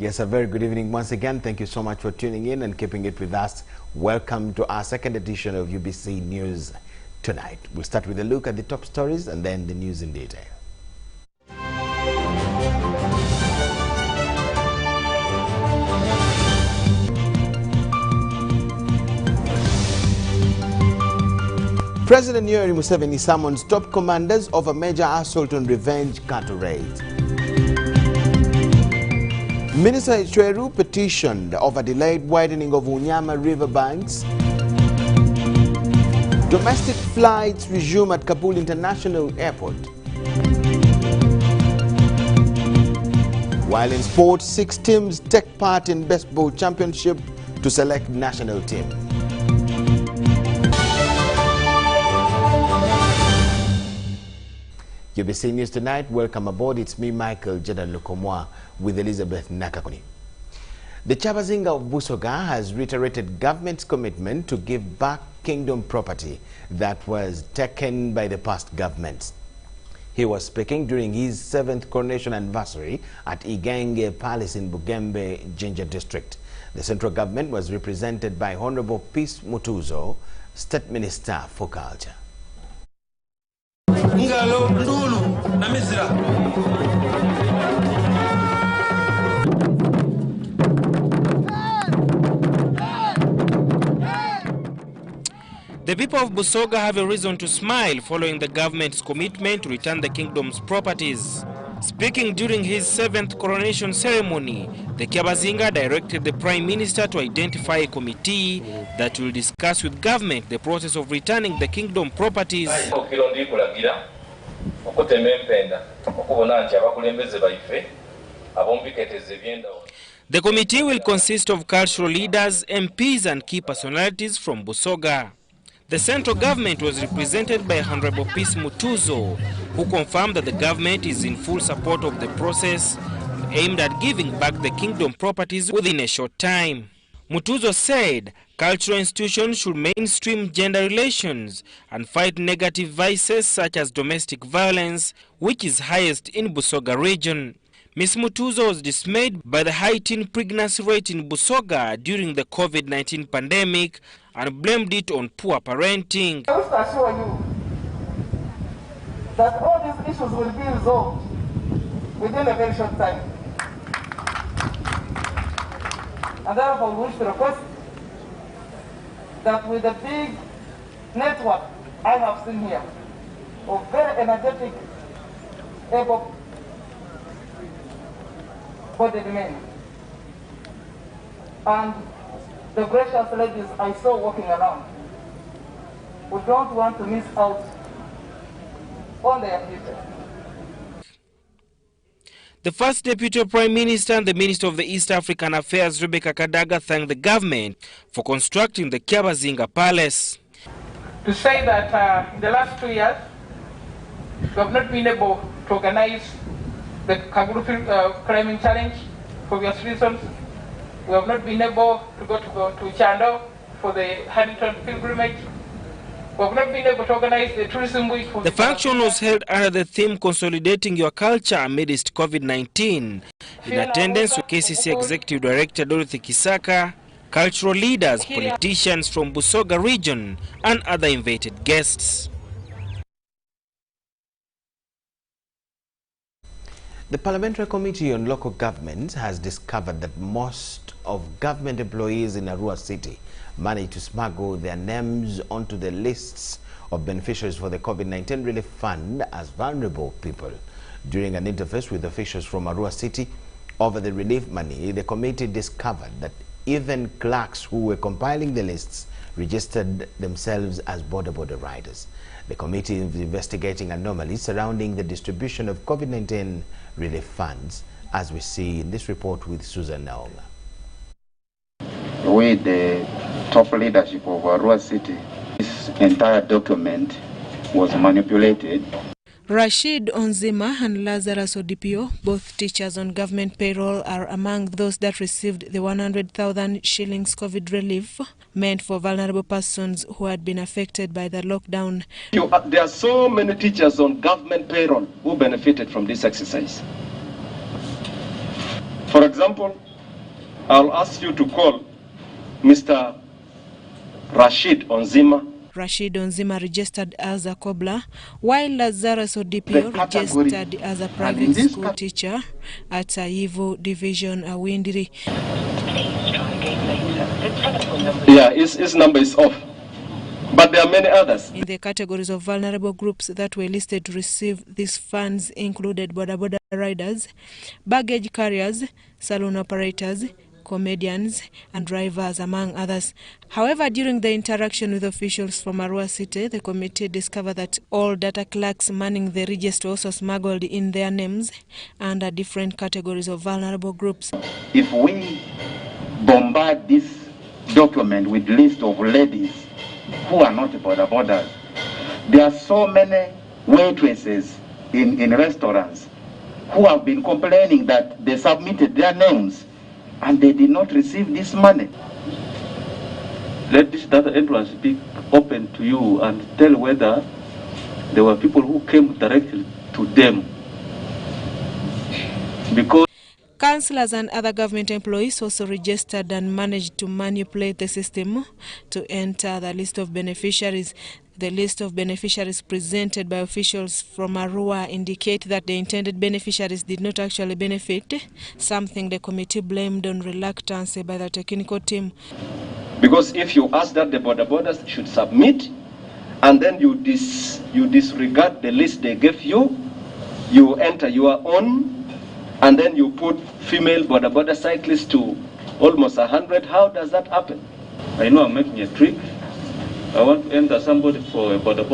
Yes, a very good evening once again. Thank you so much for tuning in and keeping it with us. Welcome to our second edition of UBC News tonight. We'll start with a look at the top stories and then the news in detail. President Yoweri Museveni summons top commanders of a major assault on revenge cattle raid. Minister Ichweru petitioned over delayed widening of Unyama river banks. Domestic flights resume at Kabul International Airport. While in sports, 6 teams take part in baseball championship to select national team. UBC News Tonight, welcome aboard. It's me, Michael Jordan Lukomwa, with Elizabeth Nakakuni. The KYABAZINGA of Busoga has reiterated government's commitment to give back kingdom property that was taken by the past governments. He was speaking during his 7th coronation anniversary at Igenge Palace in Bugembe, Jinja District. The central government was represented by Honorable Peace Mutuzo, State Minister for Culture. The people of Busoga have a reason to smile following the government's commitment to return the kingdom's properties. Speaking during his 7th coronation ceremony, the KYABAZINGA directed the Prime Minister to identify a committee that will discuss with government the process of returning the kingdom properties. The committee will consist of cultural leaders, MPs and key personalities from Busoga. The central government was represented by Honorable Peace Mutuzo, who confirmed that the government is in full support of the process aimed at giving back the kingdom properties within a short time. Mutuzo said cultural institutions should mainstream gender relations and fight negative vices such as domestic violence, which is highest in Busoga region. Ms. Mutuzo was dismayed by the high teen pregnancy rate in Busoga during the COVID-19 pandemic and blamed it on poor parenting. I wish to assure you that all these issues will be resolved within a very short time. And therefore we wish to request that with the big network I have seen here of very energetic, able bodied men and the gracious ladies I saw walking around, we don't want to miss out on their future. The first Deputy Prime Minister and the Minister of the East African Affairs, Rebecca Kadaga, thanked the government for constructing the KYABAZINGA Palace. To say that in the last 2 years, we have not been able to organize the Kaguru climbing challenge for various reasons. We have not been able to go to Chando for the Haddington pilgrimage. We have not been able to organize the tourism week for the function was held under the theme Consolidating Your Culture Amidst COVID-19. In attendance were KCC Executive Director Dorothy Kisaka, cultural leaders, politicians from Busoga region and other invited guests. The Parliamentary Committee on Local Governments has discovered that most of government employees in Arua City managed to smuggle their names onto the lists of beneficiaries for the COVID-19 Relief Fund as vulnerable people. During an interface with officials from Arua City over the relief money, the committee discovered that even clerks who were compiling the lists registered themselves as border riders. The committee is investigating anomalies surrounding the distribution of COVID-19 relief funds, as we see in this report with Susan Naonga. With the top leadership of Arua City, this entire document was manipulated. Rashid Onzima and Lazarus Odipio, both teachers on government payroll, are among those that received the 100,000 shillings COVID relief meant for vulnerable persons who had been affected by the lockdown. There are so many teachers on government payroll who benefited from this exercise. For example, I'll ask you to call Mr. Rashid Onzima. Rashid Onzima registered as a cobbler, while Lazarus Odipio registered as a private school teacher at Saivu Division, Awindiri. Yeah, his number is off. But there are many others. In the categories of vulnerable groups that were listed to receive these funds included boda riders, baggage carriers, saloon operators, comedians and drivers, among others. However, during the interaction with officials from Arua City, the committee discovered that all data clerks manning the register also smuggled in their names under different categories of vulnerable groups. If we bombard this document with list of ladies who are not borders, there are so many waitresses in restaurants who have been complaining that they submitted their names and they did not receive this money. Let this data entrance be open to you and tell whether there were people who came directly to them. Because councillors and other government employees also registered and managed to manipulate the system to enter the list of beneficiaries. The list of beneficiaries presented by officials from Arua indicate that the intended beneficiaries did not actually benefit, something the committee blamed on reluctance by the technical team. Because if you ask that the borders should submit, and then you disregard the list they gave you, you enter your own, and then you put female border cyclists to almost 100, how does that happen? I know I'm making a trick. I want to enter somebody for a border,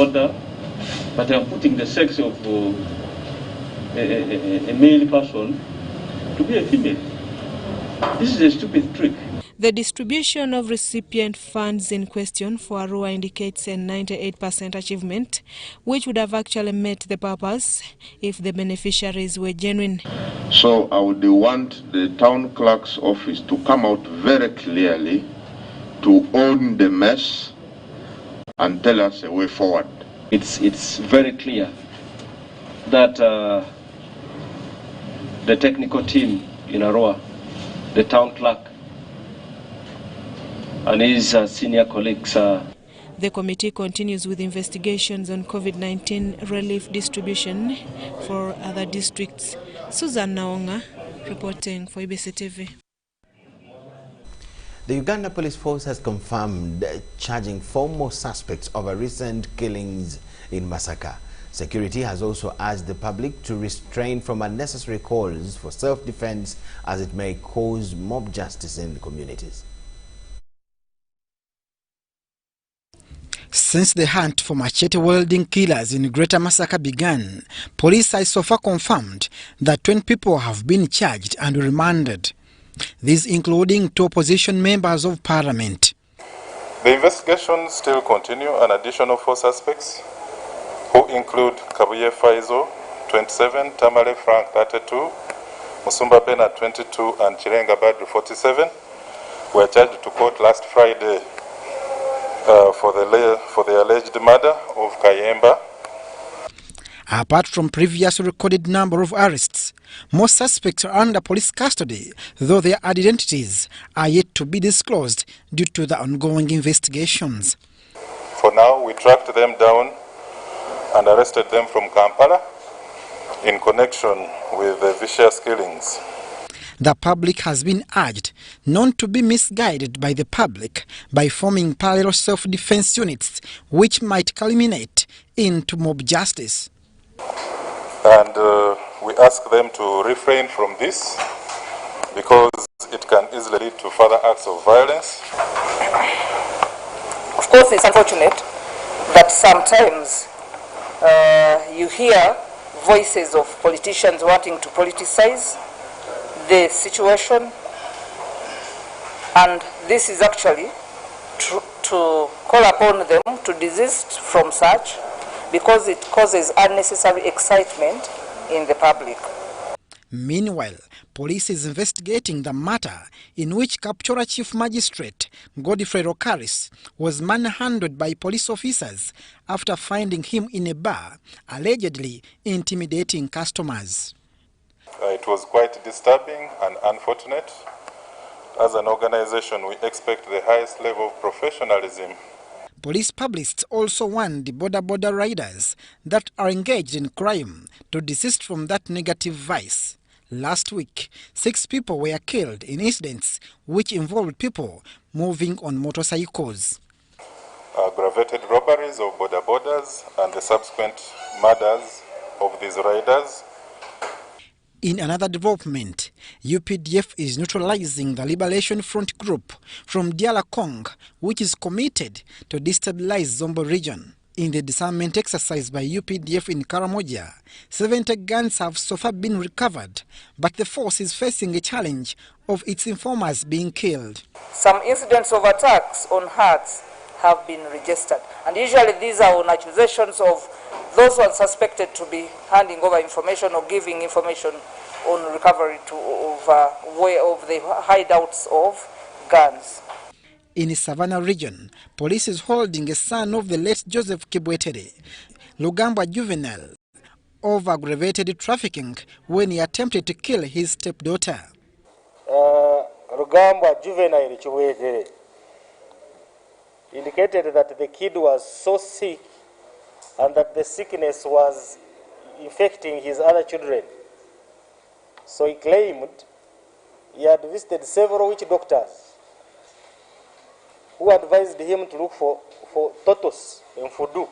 but I'm putting the sex of a male person to be a female. This is a stupid trick. The distribution of recipient funds in question for Arua indicates a 98% achievement, which would have actually met the purpose if the beneficiaries were genuine. So I would want the town clerk's office to come out very clearly to own the mess and tell us a way forward. It's very clear that the technical team in Arua, the town clerk, and his senior colleagues. The committee continues with investigations on COVID-19 relief distribution for other districts. Susan Naonga reporting for UBC TV. The Uganda Police Force has confirmed charging 4 more suspects over recent killings in MASAKA. Security has also urged the public to restrain from unnecessary calls for self-defense, as it may cause mob justice in the communities. Since the hunt for machete-wielding killers in Greater Masaka began, police has so far confirmed that 20 people have been charged and remanded. These including 2 opposition members of parliament. The investigations still continue. An additional 4 suspects, who include Kabuye Faizo, 27, Tamale Frank, 32, Musumba Bernard, 22, and Chirenga Badru, 47, were charged to court last Friday for the alleged murder of Kayemba. Apart from previous recorded number of arrests, most suspects are under police custody, though their identities are yet to be disclosed due to the ongoing investigations. For now, we tracked them down and arrested them from Kampala in connection with the vicious killings. The public has been urged not to be misguided by the public by forming parallel self-defense units, which might culminate into mob justice. And we ask them to refrain from this because it can easily lead to further acts of violence. Of course, it's unfortunate that sometimes you hear voices of politicians wanting to politicize the situation, and this is actually to call upon them to desist from such, because it causes unnecessary excitement in the public. Meanwhile, police is investigating the matter in which Kapchora Chief Magistrate Godfrey Rokaris was manhandled by police officers after finding him in a bar, allegedly intimidating customers. It was quite disturbing and unfortunate, As an organization, we expect the highest level of professionalism. Police publicists also warned the border riders that are engaged in crime to desist from that negative vice. Last week, 6 people were killed in incidents which involved people moving on motorcycles. Aggravated robberies of borders and the subsequent murders of these riders. In another development, UPDF is neutralizing the Liberation Front group from Diala Kong, which is committed to destabilize Zombo region. In the disarmament exercise by UPDF in Karamoja, 70 guns have so far been recovered, but the force is facing a challenge of its informers being killed. Some incidents of attacks on huts have been registered, and usually these are on accusations of those who are suspected to be handing over information or giving information on recovery of the hideouts of guns. In the Savannah region, police is holding a son of the late Joseph Kibwetere, Lugamba juvenile, of aggravated trafficking when he attempted to kill his stepdaughter. Lugamba juvenile Kibwetere indicated that the kid was so sick and that the sickness was infecting his other children. So he claimed he had visited several witch doctors who advised him to look for tortoise and voodoo,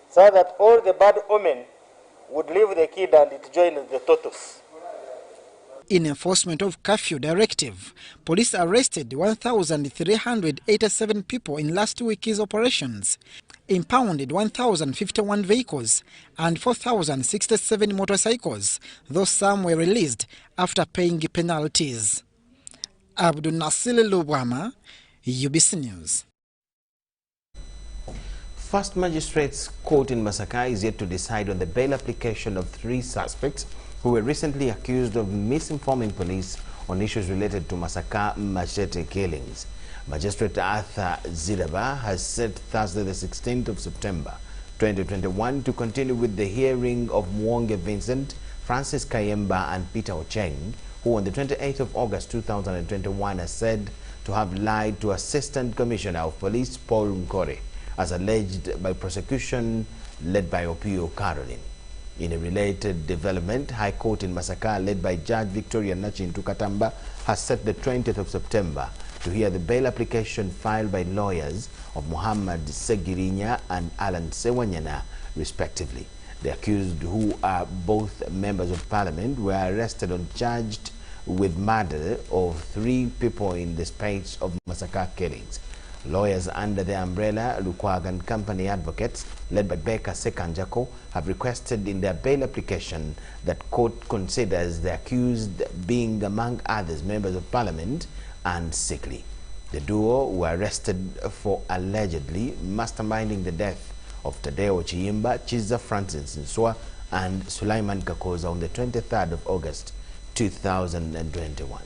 so that all the bad omen would leave the kid and it joined the tortoise. In enforcement of curfew directive, police arrested 1,387 people in last week's operations, impounded 1,051 vehicles and 4,067 motorcycles, though some were released after paying penalties. Abdul Nasir Lubwama, UBC News. First Magistrates Court in Masaka is yet to decide on the bail application of 3 suspects who were recently accused of misinforming police on issues related to Masaka machete killings. Magistrate Arthur Zidaba has set Thursday the 16th of September 2021 to continue with the hearing of Mwonge Vincent, Francis Kayemba and Peter Ocheng, who on the 28th of August 2021 are said to have lied to Assistant Commissioner of Police Paul Nkore, as alleged by prosecution led by Opio Caroline. In a related development, High Court in Masaka, led by Judge Victoria Nachin Tukatamba, has set the 20th of September to hear the bail application filed by lawyers of Muhammad Segirinya and Alan Sewanyana, respectively. The accused, who are both members of parliament, were arrested and charged with murder of 3 people in the space of Masaka killings. Lawyers under the umbrella Lukwagan Company Advocates, led by Becca Sekanjako, have requested in their bail application that court considers the accused being, among others, members of parliament and sickly. The duo were arrested for allegedly masterminding the death of Tadeo Chiyimba, Chiza Francis Nswa, and Sulaiman Kakoza on the 23rd of August 2021.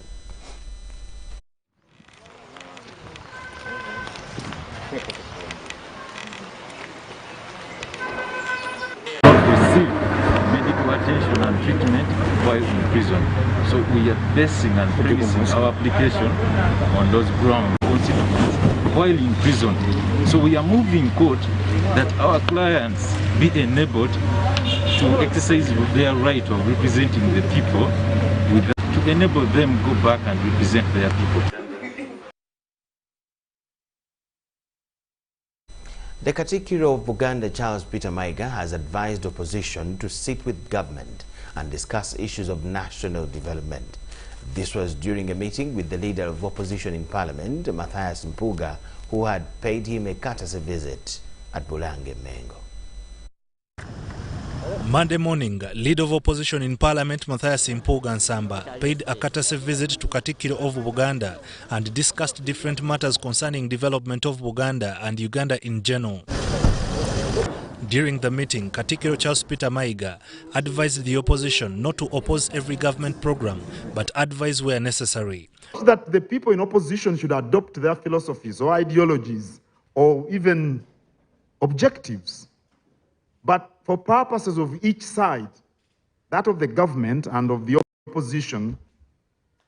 Receive medical attention and treatment while in prison. So we are basing and premising our application on those grounds while in prison. So we are moving court that our clients be enabled to exercise their right of representing the people, to enable them go back and represent their people. The Katikiro of Buganda, Charles Peter Maiga, has advised opposition to sit with government and discuss issues of national development. This was during a meeting with the leader of opposition in Parliament, Mathias Mpuga, who had paid him a courtesy visit at Bulange Mengo. Monday morning, leader of opposition in Parliament, Mathias Mpuga Nsamba, paid a courtesy visit to Katikiro of Buganda and discussed different matters concerning development of Buganda and Uganda in general. During the meeting, Katikiro Charles Peter Maiga advised the opposition not to oppose every government program, but advise where necessary. That the people in opposition should adopt their philosophies or ideologies or even objectives. But for purposes of each side, that of the government and of the opposition,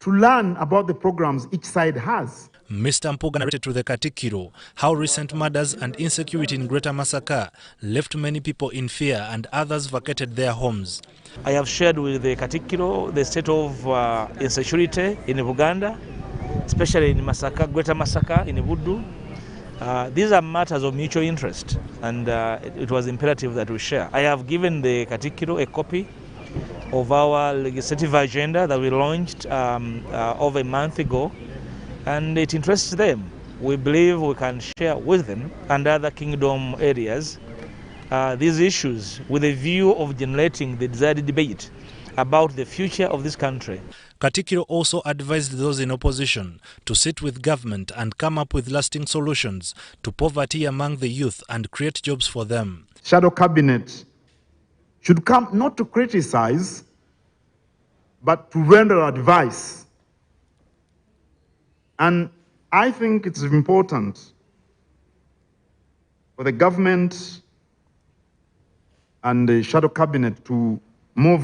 to learn about the programs each side has. Mr. Mpuga narrated to the Katikiro how recent murders and insecurity in Greater Masaka left many people in fear and others vacated their homes. I have shared with the Katikiro the state of insecurity in Buganda, especially in Masaka, Greater Masaka, in Budu. These are matters of mutual interest, and it was imperative that we share. I have given the Katikiro a copy of our legislative agenda that we launched over a month ago, and it interests them. We believe we can share with them and other kingdom areas these issues with a view of generating the desired debate about the future of this country. Katikiro also advised those in opposition to sit with government and come up with lasting solutions to poverty among the youth and create jobs for them. Shadow cabinet should come not to criticize, but to render advice. And I think it's important for the government and the shadow cabinet to move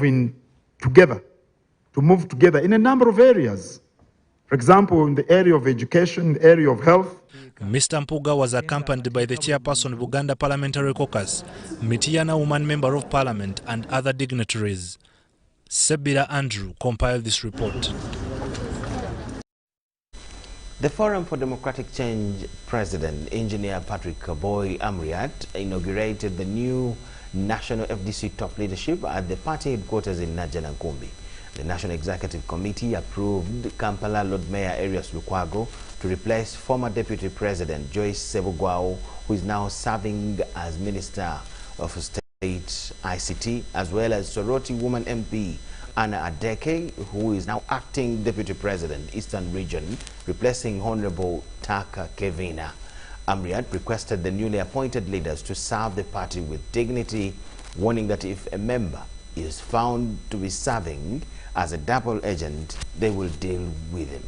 together in a number of areas. For example, in the area of education, the area of health. Mr. Mpuga was accompanied by the chairperson of Buganda Parliamentary Caucus, Mitiana Woman Member of Parliament, and other dignitaries. Sebira Andrew compiled this report. The Forum for Democratic Change President, Engineer Patrick Boy Amriat, inaugurated the new National FDC top leadership at the party headquarters in Najanankumbi. The National Executive Committee approved Kampala Lord Mayor Arias Lukwago to replace former Deputy President Joyce Sebugwao, who is now serving as Minister of State ICT, as well as Soroti Woman MP Anna Adeke, who is now acting Deputy President, Eastern Region, replacing Honorable Taka Kevina. Amriat requested the newly appointed leaders to serve the party with dignity, warning that if a member is found to be serving as a double agent, they will deal with him.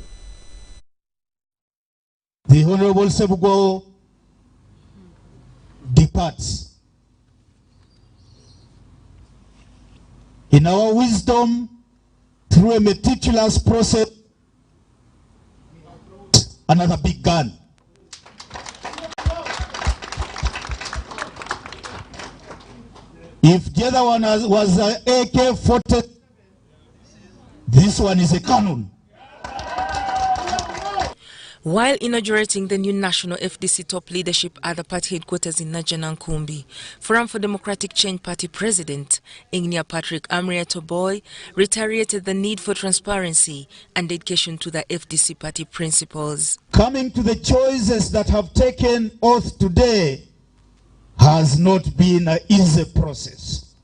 The Honorable Sebugwao departs. In our wisdom, through a meticulous process, another big gun. If the other one was an AK-47, this one is a cannon. While inaugurating the new National FDC top leadership at the party headquarters in Najanankumbi, Forum for Democratic Change Party President Engineer Patrick Amriat Boy reiterated the need for transparency and dedication to the FDC party principles. Coming to the choices that have taken oath today has not been an easy process.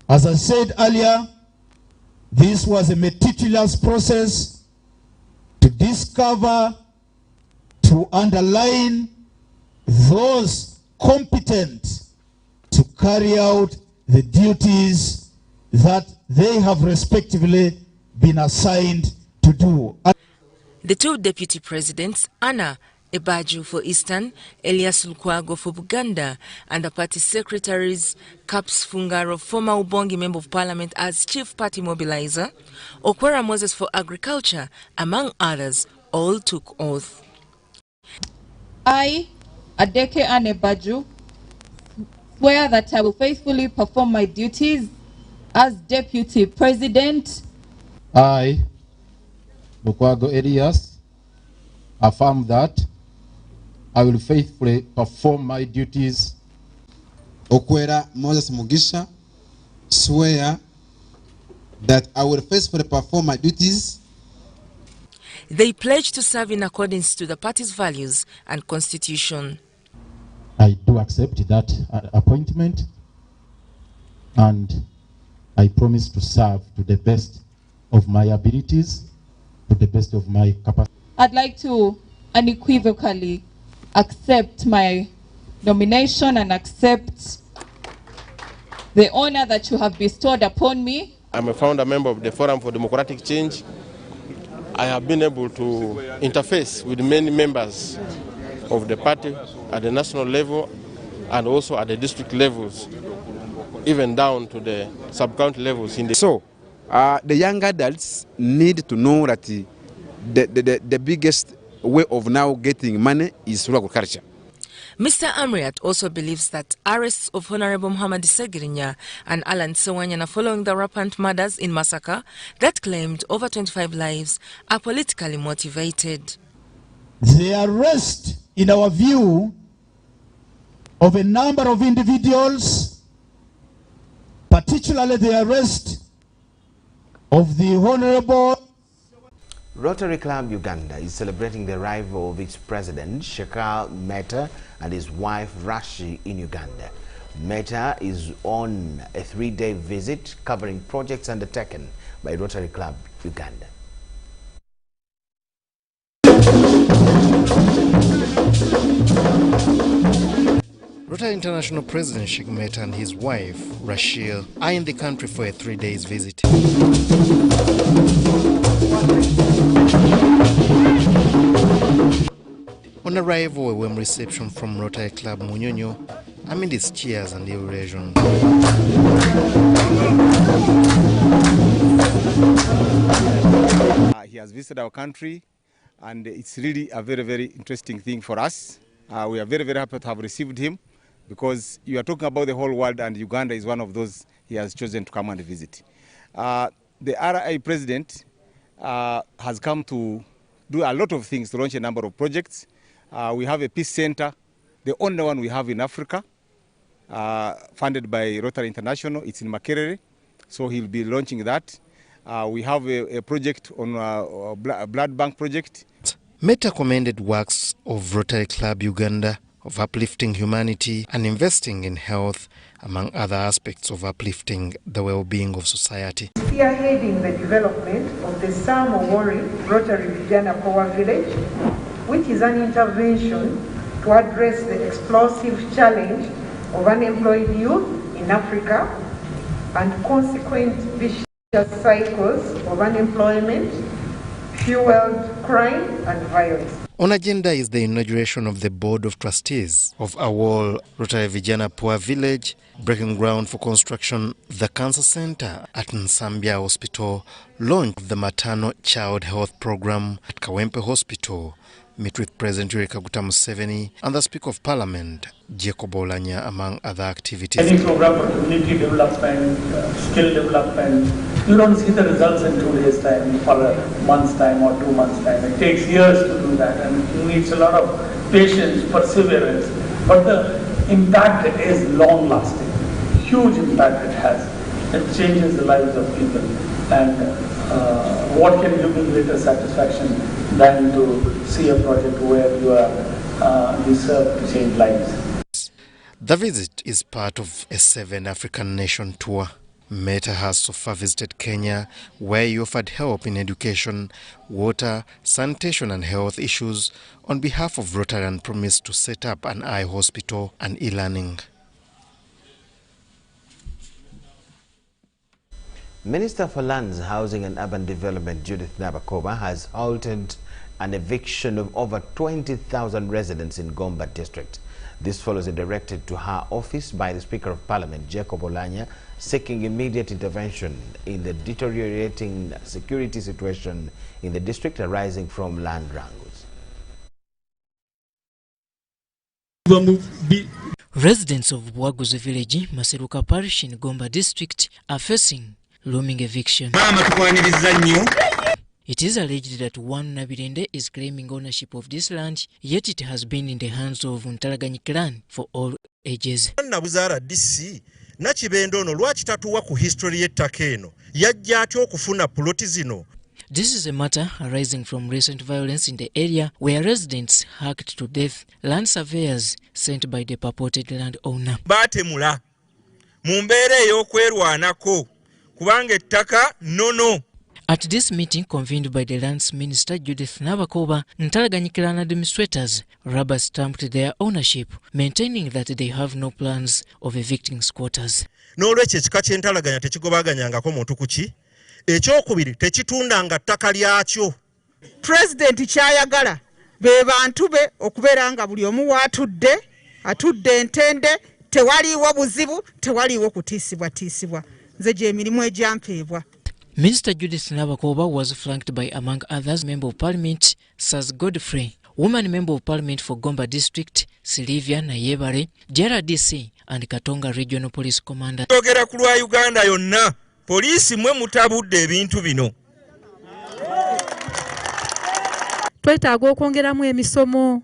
As I said earlier, this was a meticulous process to discover, to underline those competent to carry out the duties that they have respectively been assigned to do. The two deputy presidents, Anna Ebaju for Eastern, Elias Lukwago for Buganda, and the party secretaries, Caps Fungaro, former Ubongi Member of Parliament as Chief Party Mobilizer, Okwera Moses for Agriculture, among others, all took oath. I, Adeke Anne Ebaju, swear that I will faithfully perform my duties as Deputy President. I, Lukwago Elias, affirm that I will faithfully perform my duties. Okwera Moses Mugisha, swear that I will faithfully perform my duties. They pledged to serve in accordance to the party's values and constitution. I do accept that appointment, and I promise to serve to the best of my abilities, to the best of my capacity. I'd like to unequivocally accept my nomination and accept the honor that you have bestowed upon me. I'm a founder member of the Forum for Democratic Change. I have been able to interface with many members of the party at the national level and also at the district levels, even down to the sub-county levels. So The young adults need to know that the biggest way of now getting money is through agriculture. Mr. Amriat also believes that arrests of Honorable Muhammad Segirinya and Alan Sewanyana following the rampant murders in MASAKA that claimed over 25 lives are politically motivated. The arrest, in our view, of a number of individuals, particularly the arrest of the Honorable Rotary Club Uganda is celebrating the arrival of its president, Shekar Meta, and his wife, Rashi, in Uganda. Meta is on a 3-day visit covering projects undertaken by Rotary Club Uganda. Rotary International President Sheikh Meta and his wife, Rashil, are in the country for a 3-day visit. On arrival, a warm reception from Rotary Club Munyonyo amid its cheers and elation. He has visited our country, and it's really a very, very interesting thing for us. We are very, very happy to have received him, because you are talking about the whole world, and Uganda is one of those he has chosen to come and visit. The RI president has come to do a lot of things, to launch a number of projects. We have a peace center, the only one we have in Africa, funded by Rotary International. It's in Makerere, so he'll be launching that. We have a project on a blood bank project. Meta commended works of Rotary Club Uganda of uplifting humanity and investing in health, among other aspects of uplifting the well-being of society. Spearheading the development of the Samowori Rotary Vijana Power Village, which is an intervention to address the explosive challenge of unemployed youth in Africa and consequent vicious cycles of unemployment, fueled crime and violence. On agenda is the inauguration of the Board of Trustees of Awol Rotary Vijana Poor Village, breaking ground for construction the Cancer Center at Nsambya Hospital, launch of the Maternal Child Health Program at Kawempe Hospital, meet with President Yoweri Kaguta Museveni and the Speaker of Parliament, Jacob Olanya, among other activities. Any program for community development, skill development, you don't see the results in 2 days' time, or a month's time, or 2 months' time. It takes years to do that, and it needs a lot of patience, perseverance. But the impact is long-lasting. Huge impact it has. It changes the lives of people. And what can give me greater satisfaction than to see a project where you serve to change lives? The visit is part of a 7-African nation tour. Meta has so far visited Kenya, where he offered help in education, water, sanitation and health issues on behalf of Rotary and promised to set up an eye hospital and e-learning. Minister for Lands, Housing and Urban Development Judith Nabakoba has halted an eviction of over 20,000 residents in Gomba district. This follows a directive to her office by the Speaker of Parliament, Jacob Olanya, seeking immediate intervention in the deteriorating security situation in the district arising from land wrangles. Residents of Bwaguzi village, Maseruka parish in Gomba district are facing looming eviction. It is alleged that one Nabirende is claiming ownership of this land, yet it has been in the hands of Untalaganyi clan for all ages. This is a matter arising from recent violence in the area where residents hacked to death land surveyors sent by the purported landowner. At this meeting convened by the Lands Minister Judith Nabakoba, Ntalaganyi clan administrators rubber-stamped their ownership, maintaining that they have no plans of evicting squatters. President kyayagala be bantu be okubeera nga buli omu atudde entende, tewaliiwo buzibu, tewaliiwo kutiisibwa. Nze gye emirimu egyampeebwa. Minister Judith Nabakoba was flanked by, among others, Member of Parliament Saz Godfrey, Woman Member of Parliament for Gomba District Sylvia Nayebare, JRDC and Katonga Regional Police Commander. Togera kulwa Uganda yonna, police mwe mutabudde ebintu bino. Twetaaga okwongeramu emisomo.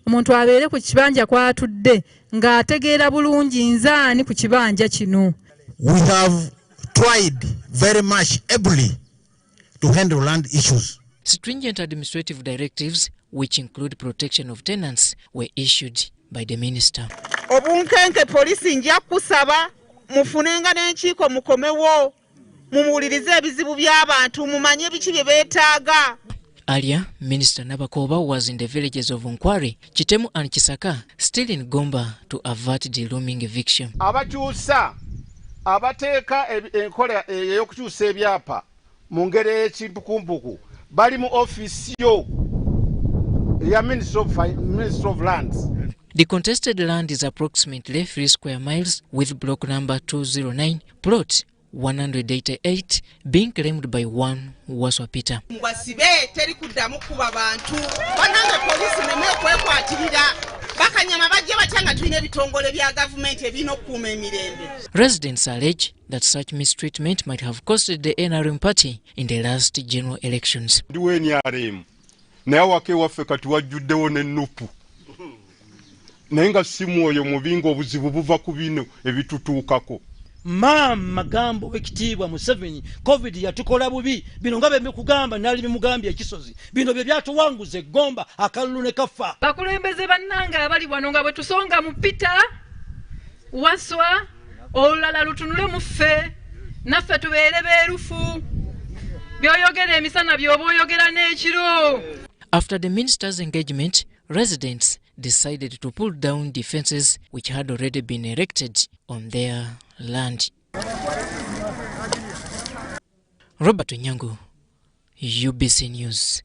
Omuntu abeere ku kibanja kwatudde ng'ategeera bulungi nzaani ku kibanja kino. We have tried very much ably to handle land issues. Stringent administrative directives, which include protection of tenants, were issued by the minister. Obunkenke polisi nja kusaba mufunenga n'enkiiko mukomewo mumuwulirize ebizibu by'abantu mumanye biki bye beetaaga. Earlier, Minister Nabakoba was in the villages of Nkwari, Chitemu and Kisaka, still in Gomba to avert the looming eviction. Abakyusa abateeka enkola ey'okukyusa ebyapa mu ngeri y'ekimpukumpuku bali mu office yo ya Ministry of Lands. The contested land is approximately 3 square miles, with block number 209, plot 188 being claimed by one Waswapita. Ngwasibe teri kuddamu kuba bantu bananga polisi neme okwekwatirira bakanyama bajje batanga tulina ebitongole bya gavumenti ebino okuuma emirembe. Residents allege that such mistreatment might have costed the NRM party in the last general elections. Ndiwe NRM naye wake waffe kati wajjuddewo n'ennupu naye nga simu oyo mubinga obuzibu buva ku bino ebitutuukako. Magambo wekitiibwa Museveni COVID yatukola bubi bino nga bembe kugamba nali bimugambye ekisozi bino bye byatuwanguze Gomba akalulu ne kafa. Bakulembeze bannanga abali wano nga bwe tusonga mu Peter Waswa olulala lutunule mu ffe naffe tubeere beerufu byoyogera emisana by'oba oyogera n'ekiro. After the minister's engagement, residents decided to pull down the fences which had already been erected on their land. Robert Onyango, UBC News.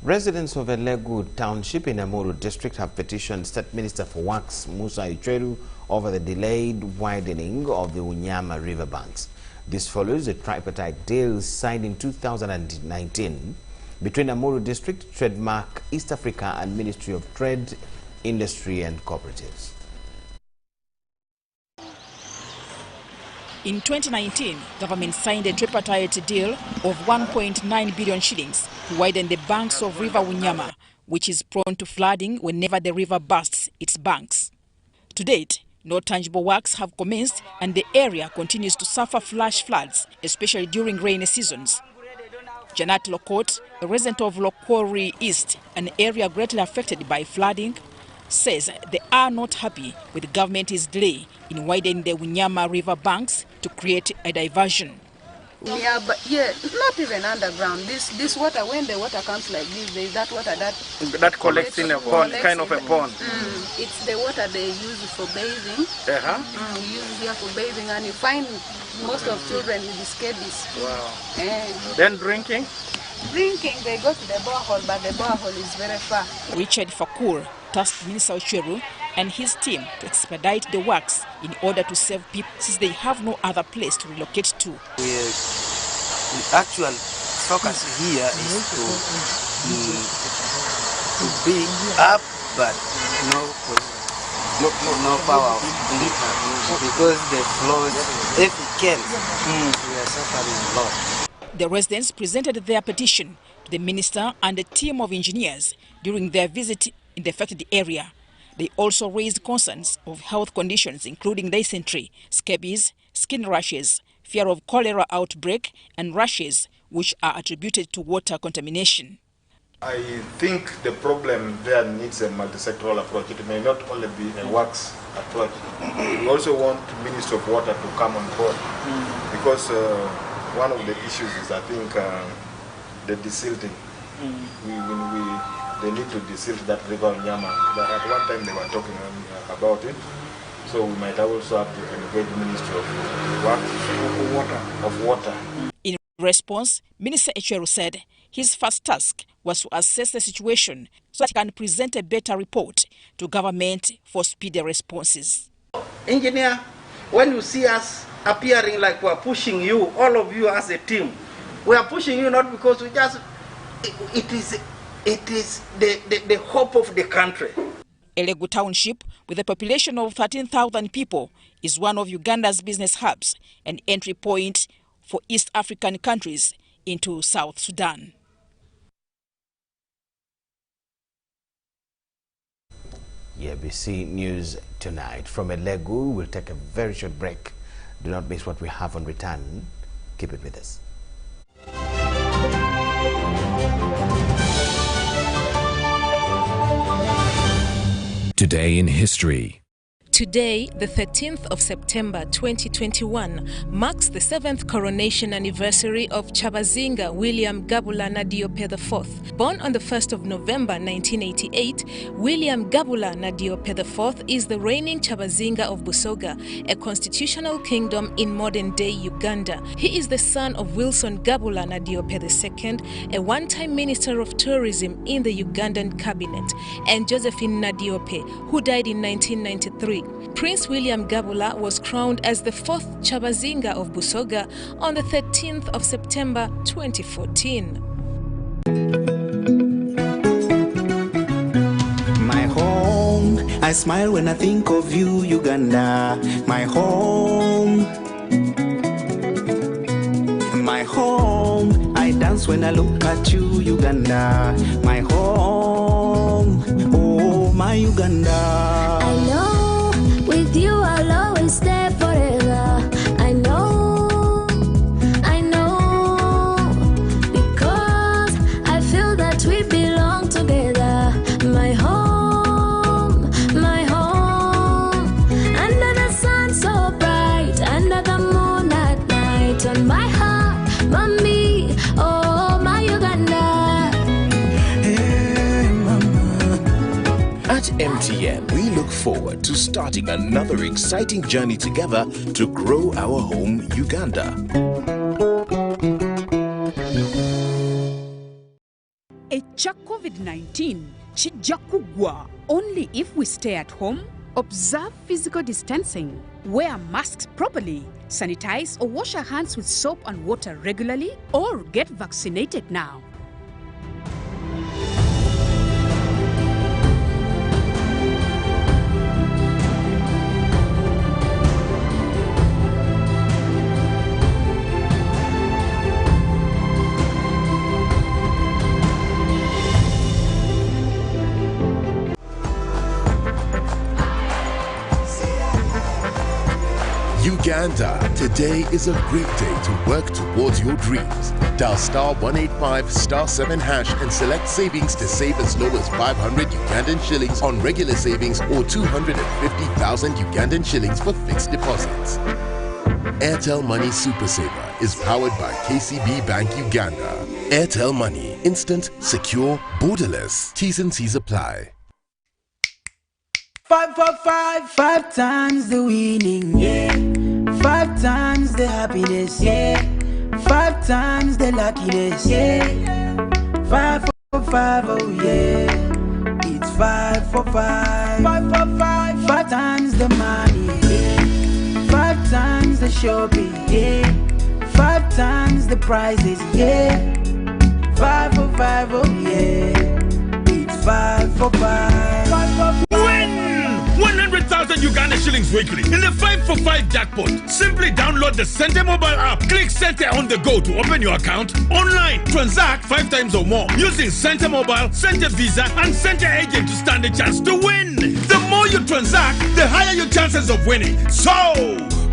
Residents of ELEGU Township in Amuru District have petitioned State Minister for Works Musa Icheru over the delayed widening of the Unyama riverbanks. This follows a tripartite deal signed in 2019 between Amuru District, Trademark East Africa and Ministry of Trade, Industry and Cooperatives. In 2019, government signed a tripartite deal of 1.9 billion shillings to widen the banks of River Unyama, which is prone to flooding whenever the river bursts its banks. To date, no tangible works have commenced and the area continues to suffer flash floods, especially during rainy seasons. Janat Lokot, a resident of Lokori East, an area greatly affected by flooding, says they are not happy with the government's delay in widening the Unyama river banks to create a diversion. Yeah, but yeah, not even underground. This water, when the water comes like this, there is that water that collects in a pond, kind of a pond. It's the water they use for bathing. We use it here for bathing, and you find most of children with scabies. Wow. Then drinking? Drinking, they go to the borehole, but the borehole is very far. Richard Fakur tasked Minister Icheru and his team to expedite the works in order to save people since they have no other place to relocate to. The actual focus here is to be up, but no power because the flood, if it can, we are suffering a lot. The residents presented their petition to the minister and a team of engineers during their visit in the affected area. They also raised concerns of health conditions including dysentery, scabies, skin rashes, fear of cholera outbreak and rashes which are attributed to water contamination. I think the problem there needs a multi-sectoral approach. It may not only be a works approach. We also want the Ministry of Water to come on board because one of the issues is, I think, the desilting. They need to desilt that river Unyama. At one time they were talking about it, so we might also have to engage the Ministry of Water. In response, Minister Icheru said his first task was to assess the situation so that he can present a better report to government for speedy responses. Engineer, when you see us appearing like we're pushing you, all of you as a team. We are pushing you not because we just, it is the hope of the country. Elegu Township, with a population of 13,000 people, is one of Uganda's business hubs and entry point for East African countries into South Sudan. UBC News tonight. From Elegu, we'll take a very short break. Do not miss what we have on return. Keep it with us. Today in history. Today, the 13th of September 2021, marks the 7th coronation anniversary of KYABAZINGA William Gabula Nadiope IV. Born on the 1st of November 1988, William Gabula Nadiope IV is the reigning KYABAZINGA of Busoga, a constitutional kingdom in modern-day Uganda. He is the son of Wilson Gabula Nadiope II, a one-time Minister of Tourism in the Ugandan cabinet, and Josephine Nadiope, who died in 1993. Prince William Gabula was crowned as the 4th KYABAZINGA of Busoga on the 13th of September 2014. My home, I smile when I think of you, Uganda. My home. My home, I dance when I look at you, Uganda. My home, oh my Uganda. I know. With you, I'll always stay forever. I know, because I feel that we belong together. My home, under the sun so bright, under the moon at night, on my heart, mommy, oh my Uganda. Hey, mama. At MTN, we look forward to starting another exciting journey together to grow our home, Uganda. Echa COVID-19 kijja kugwa only if we stay at home, observe physical distancing, wear masks properly, sanitize or wash our hands with soap and water regularly, or get vaccinated now. Uganda, today is a great day to work towards your dreams. Dial *185 *7# and select savings to save as low as 500 Ugandan shillings on regular savings or 250,000 Ugandan shillings for fixed deposits. Airtel Money Super Saver is powered by KCB Bank Uganda. Airtel Money, instant, secure, borderless. T's and C's apply. 5 for 5, 5 times the winning, yeah. 5 times the happiness, yeah. 5 times the luckiness, yeah. 5 for 5, oh yeah. It's 5 for 5. 5 for 5, 5 times the money, yeah. 5 times the shopping, yeah. 5 times the prizes, yeah. 5 for 5, oh yeah. It's 5 for 5. 5 for 5. 100,000 Uganda shillings weekly in the 5 for 5 jackpot. Simply download the Center mobile app. Click Center on the go to open your account online. Transact 5 times or more using Center Mobile, Center Visa, and Center Agent to stand a chance to win. The more you transact, the higher your chances of winning. So,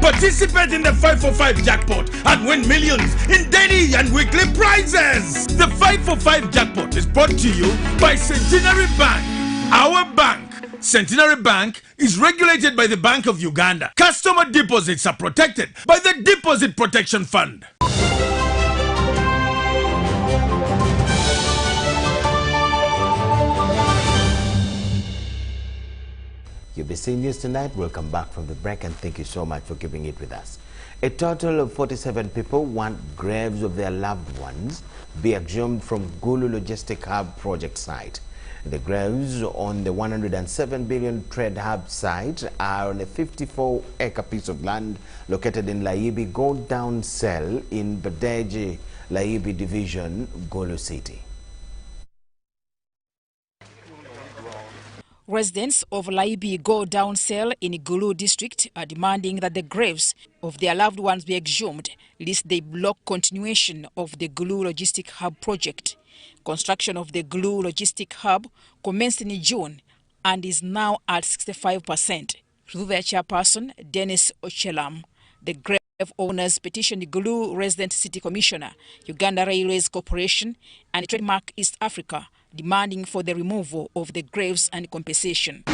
participate in the 5 for 5 jackpot and win millions in daily and weekly prizes. The 5 for 5 jackpot is brought to you by Centenary Bank, our bank. Centenary Bank is regulated by the Bank of Uganda. Customer deposits are protected by the Deposit Protection Fund. UBC News tonight. We'll come back from the break, and thank you so much for keeping it with us. A total of 47 people want graves of their loved ones be exhumed from GULU Logistic Hub project site. The graves on the 107 billion trade hub site are on a 54-acre piece of land located in Laibi Gold Down Cell in Badeji, Laibi Division, GULU City. Residents of Laibi Gold Down Cell in GULU district are demanding that the graves of their loved ones be exhumed, lest they block continuation of the GULU Logistic Hub project. Construction of the GULU Logistic Hub commenced in June and is now at 65%. Through their chairperson, Dennis Ochelam, the grave owners petitioned GULU Resident City Commissioner, Uganda Railways Corporation and Trademark East Africa, demanding for the removal of the graves and compensation.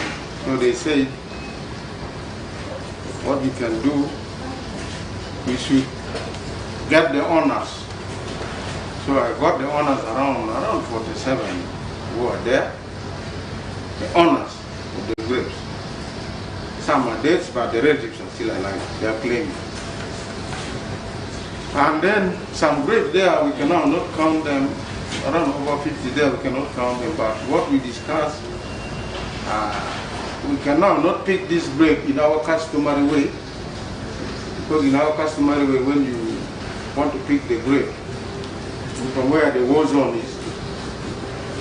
So they say what we can do, we should get the owners. So I got the owners around 47 who are there, the owners of the graves. Some are dead, but the relatives are still alive. They are claiming. And then some graves there, we cannot not count them. Around over 50 there, we cannot count them. But what we discussed, we cannot not pick this grave in our customary way. Because in our customary way, when you want to pick the grave from where the war zone is,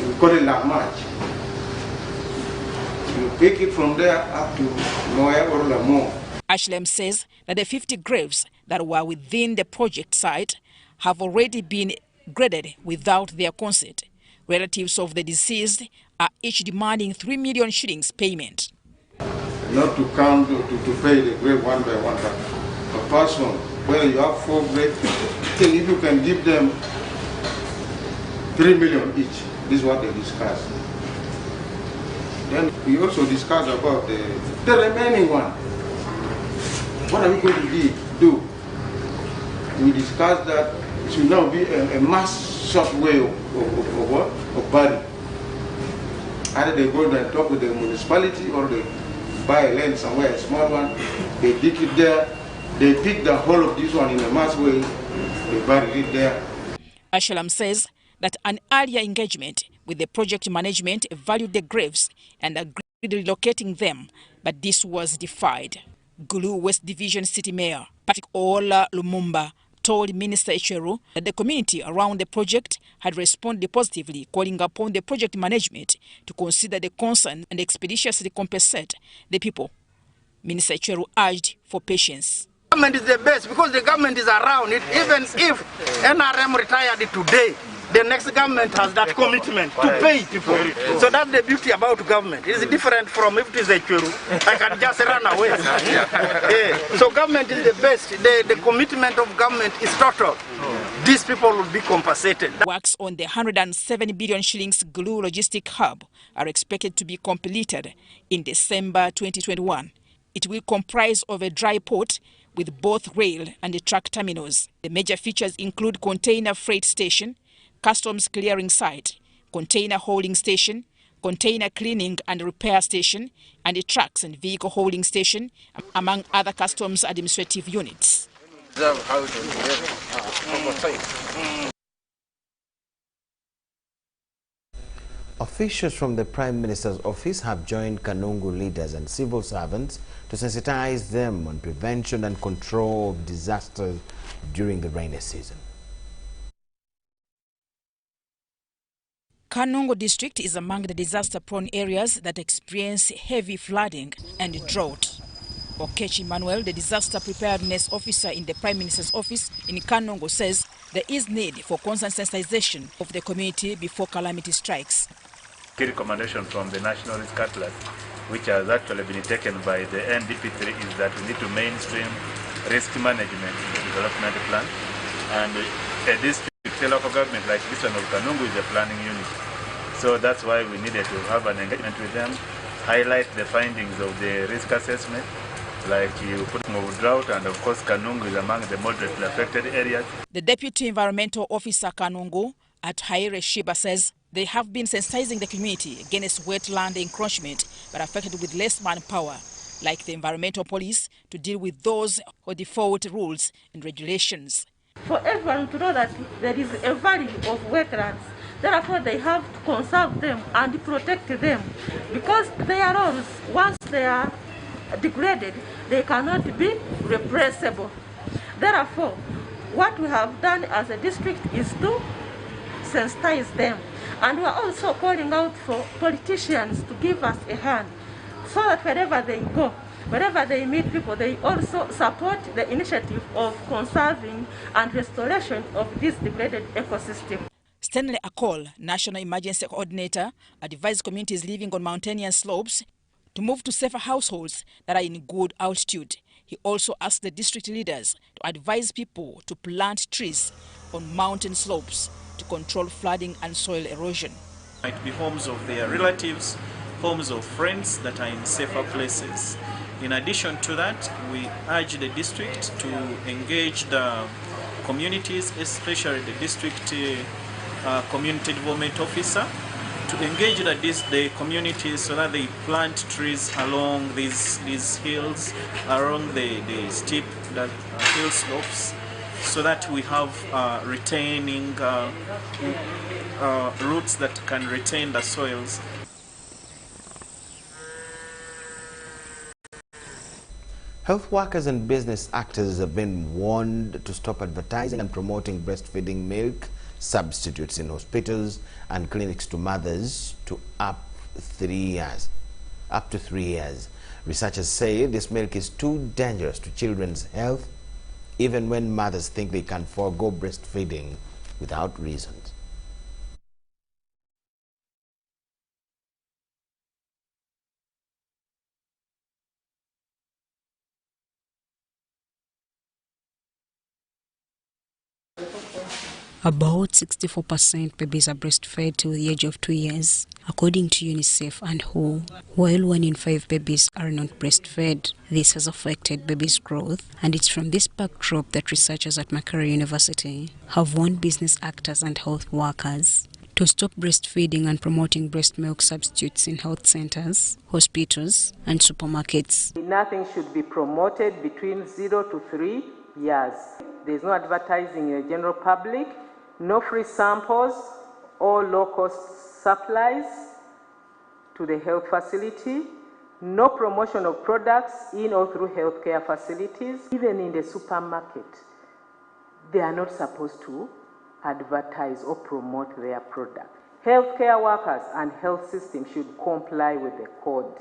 we call it La March. You pick it from there up to Noya or Lamont. Ashlem says that the 50 graves that were within the project site have already been graded without their consent. Relatives of the deceased are each demanding 3 million shillings payment. Not to count, to pay the grave one by one, but a person, where you have 4 graves, if you can give them 3 million each, this is what they discussed. Then we also discussed about the remaining one. What are we going to do? We discussed that it should now be a mass short way of body. Either they go and talk with the municipality or they buy a land somewhere, a small one, they dig it there, they pick the whole of this one in a mass way, they bury it there. Ashalam says that an earlier engagement with the project management valued the graves and agreed relocating them, but this was defied. GULU West Division City Mayor Patrick Ola Lumumba told Minister Echeru that the community around the project had responded positively, calling upon the project management to consider the concern and expeditiously compensate the people. Minister Echeru urged for patience. Government is the best because the government is around it. Even if NRM retired today, the next government has that commitment to pay people. So that's the beauty about government. It's different from if it is a churu, I can just run away. So government is the best. The commitment of government is total. These people will be compensated. Works on the 107 billion shillings GULU Logistic Hub are expected to be completed in December 2021. It will comprise of a dry port with both rail and truck terminals. The major features include container freight station, customs clearing site, container holding station, container cleaning and repair station, and a trucks and vehicle holding station, among other customs administrative units. Officials from the Prime Minister's office have joined Kanungu leaders and civil servants to sensitize them on prevention and control of disasters during the rainy season. Kanungu district is among the disaster-prone areas that experience heavy flooding and drought. Okechi Manuel, the disaster preparedness officer in the Prime Minister's office in Kanungu, says there is need for constant sensitization of the community before calamity strikes. Key recommendation from the National Risk Atlas, which has actually been taken by the NDP3, is that we need to mainstream risk management in the development plan, and a district local government like this one of Kanungu is a planning unit. So that's why we needed to have an engagement with them, highlight the findings of the risk assessment, like you put more drought, and of course Kanungu is among the moderately affected areas. The Deputy Environmental Officer Kanungu at Haire Shiba says they have been sensitizing the community against wetland encroachment, but affected with less manpower, like the environmental police, to deal with those who default rules and regulations. For everyone to know that there is a value of wetlands, Therefore, they have to conserve them and protect them, because their roles, once they are degraded, they cannot be repressible. Therefore, what we have done as a district is to sensitize them. And we are also calling out for politicians to give us a hand, so that wherever they go, wherever they meet people, they also support the initiative of conserving and restoration of this degraded ecosystem. Stanley Akol, National Emergency Coordinator, advised communities living on mountainous slopes to move to safer households that are in good altitude. He also asked the district leaders to advise people to plant trees on mountain slopes to control flooding and soil erosion. Might be homes of their relatives, homes of friends that are in safer places. In addition to that, we urge the district to engage the communities, especially the district community development officer, to engage the communities so that they plant trees along these hills, along the steep hill slopes, so that we have retaining roots that can retain the soils. Health workers and business actors have been warned to stop advertising and promoting breastfeeding milk substitutes in hospitals and clinics to mothers to up to 3 years. Researchers say this milk is too dangerous to children's health, even when mothers think they can forego breastfeeding without reasons. About 64% babies are breastfed till the age of 2 years, according to UNICEF and WHO, while 1 in 5 babies are not breastfed. This has affected babies' growth, and it's from this backdrop that researchers at MAKERERE University have warned business actors and health workers to stop breastfeeding and promoting breast milk substitutes in health centers, hospitals, and supermarkets. Nothing should be promoted between 0 to 3 years. There is no advertising in the general public, no free samples or low-cost supplies to the health facility, no promotion of products in or through healthcare facilities. Even in the supermarket, they are not supposed to advertise or promote their product. Healthcare workers and health systems should comply with the code.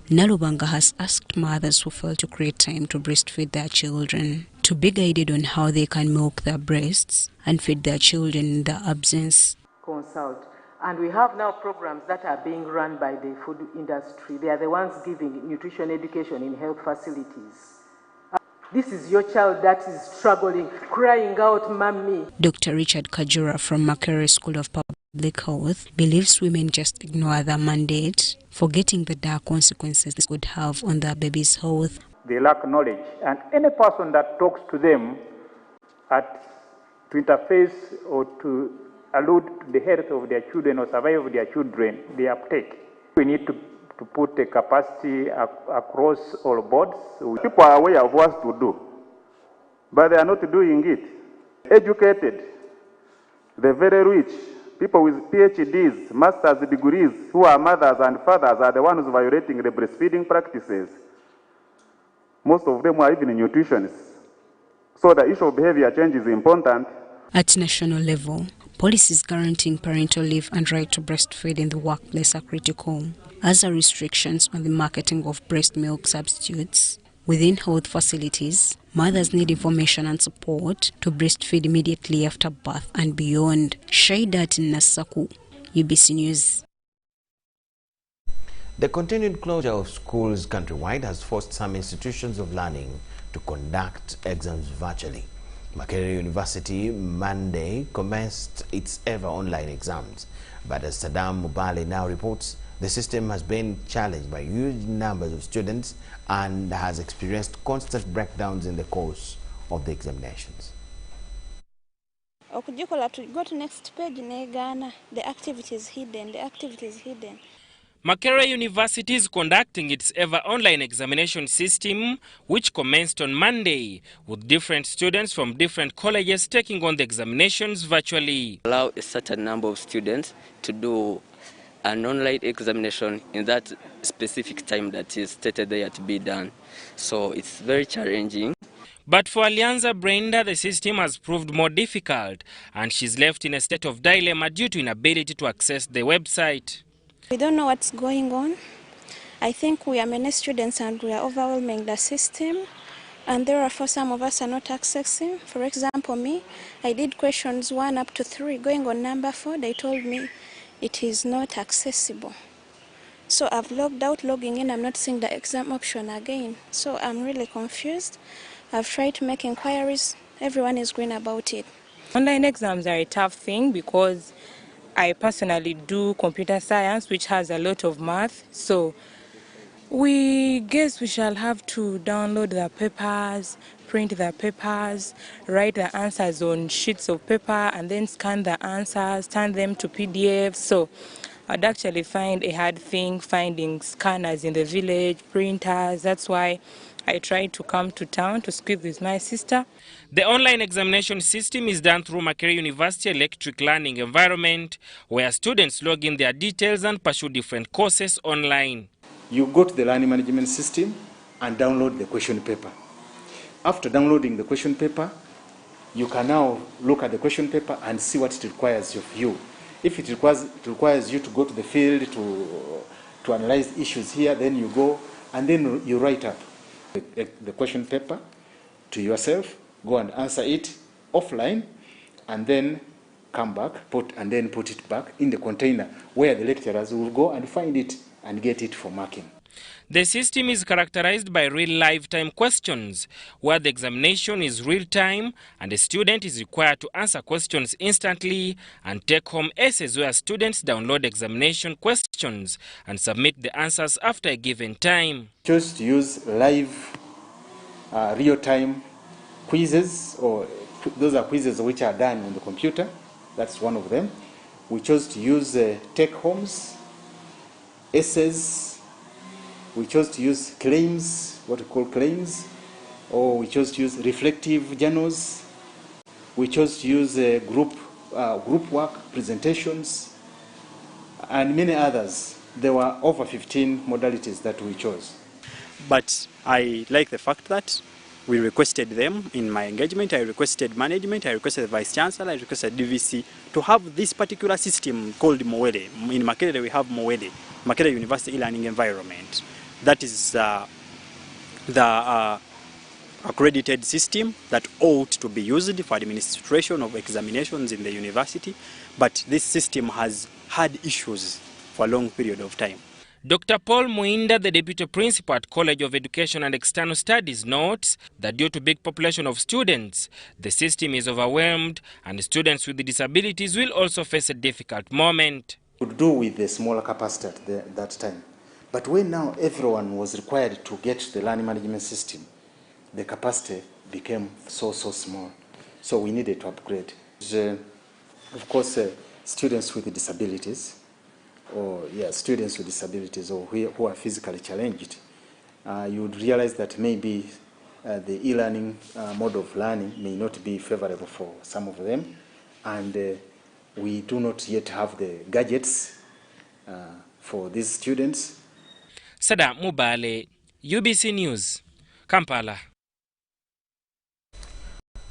Nalubanga has asked mothers who fail to create time to breastfeed their children to be guided on how they can milk their breasts and feed their children in their absence. Consult. And we have now programs that are being run by the food industry. They are the ones giving nutrition education in health facilities. This is your child that is struggling, crying out, "Mommy." Dr. Richard Kajura from MAKERERE School of Public Health believes women just ignore their mandate, forgetting the dire consequences this could have on their baby's health. They lack knowledge, and any person that talks to them to interface or to allude to the health of their children or survival of their children, they uptake. We need to put a capacity across all boards. People are aware of what to do, but they are not doing it. Educated, the very rich, people with PhDs, master's degrees, who are mothers and fathers, are the ones violating the breastfeeding practices. Most of them are even nutritionists. So the issue of behavior change is important. At national level, policies guaranteeing parental leave and right to breastfeed in the workplace are critical, as are restrictions on the marketing of breast milk substitutes. Within health facilities, mothers need information and support to breastfeed immediately after birth and beyond. Shaidat Nasaku, UBC News. The continued closure of schools countrywide has forced some institutions of learning to conduct exams virtually. MAKERERE University Monday commenced its ever online exams, but as Saddam Mubale now reports, the system has been challenged by huge numbers of students and has experienced constant breakdowns in the course of the examinations. Go to next page, the activity is hidden. Makerere University is conducting its ever online examination system, which commenced on Monday, with different students from different colleges taking on the examinations virtually. Allow a certain number of students to do an online examination in that specific time that is stated there to be done. So it's very challenging. But for Alianza Brenda, the system has proved more difficult, and she's left in a state of dilemma due to inability to access the website. We don't know what's going on. I think we are many students and we are overwhelming the system, and therefore some of us are not accessing. For example, me, I did questions 1 up to 3. Going on number 4, they told me it is not accessible. So I've logged out, logging in, I'm not seeing the exam option again. So I'm really confused. I've tried to make inquiries. Everyone is going about it. Online exams are a tough thing because I personally do computer science, which has a lot of math. So we guess we shall have to download the papers, print the papers, write the answers on sheets of paper, and then scan the answers, turn them to PDFs. So I'd actually find a hard thing finding scanners in the village, printers. That's why I tried to come to town to speak with my sister. The online examination system is done through Makerere University Electric Learning Environment, where students log in their details and pursue different courses online. You go to the learning management system and download the question paper. After downloading the question paper, you can now look at the question paper and see what it requires of you. If it requires you to go to the field to analyze issues here, then you go and then you write up the question paper to yourself, go and answer it offline, and then come back, put it back in the container where the lecturers will go and find it and get it for marking. The system is characterized by real lifetime questions, where the examination is real-time and the student is required to answer questions instantly, and take-home essays where students download examination questions and submit the answers after a given time. Chose to use live, real-time quizzes, or those are quizzes which are done on the computer. That's one of them. We chose to use take-homes, essays. We chose to use claims, what we call claims, or we chose to use reflective journals. We chose to use group work, presentations, and many others. There were over 15 modalities that we chose. But I like the fact that we requested them in my engagement. I requested management, I requested the Vice Chancellor, I requested DVC to have this particular system called Mowele. In Makerere we have Mowele, Makerere University E-Learning Environment. That is the accredited system that ought to be used for administration of examinations in the university. But this system has had issues for a long period of time. Dr. Paul Muinda, the Deputy Principal at College of Education and External Studies, notes that due to big population of students, the system is overwhelmed and students with disabilities will also face a difficult moment. Could do with the smaller capacity at that time. But when now everyone was required to get the learning management system, the capacity became so small. So we needed to upgrade. Of course, students with disabilities, or who are physically challenged, you would realize that maybe the e-learning mode of learning may not be favorable for some of them, and we do not yet have the gadgets for these students. Sada Mubale, UBC News, Kampala.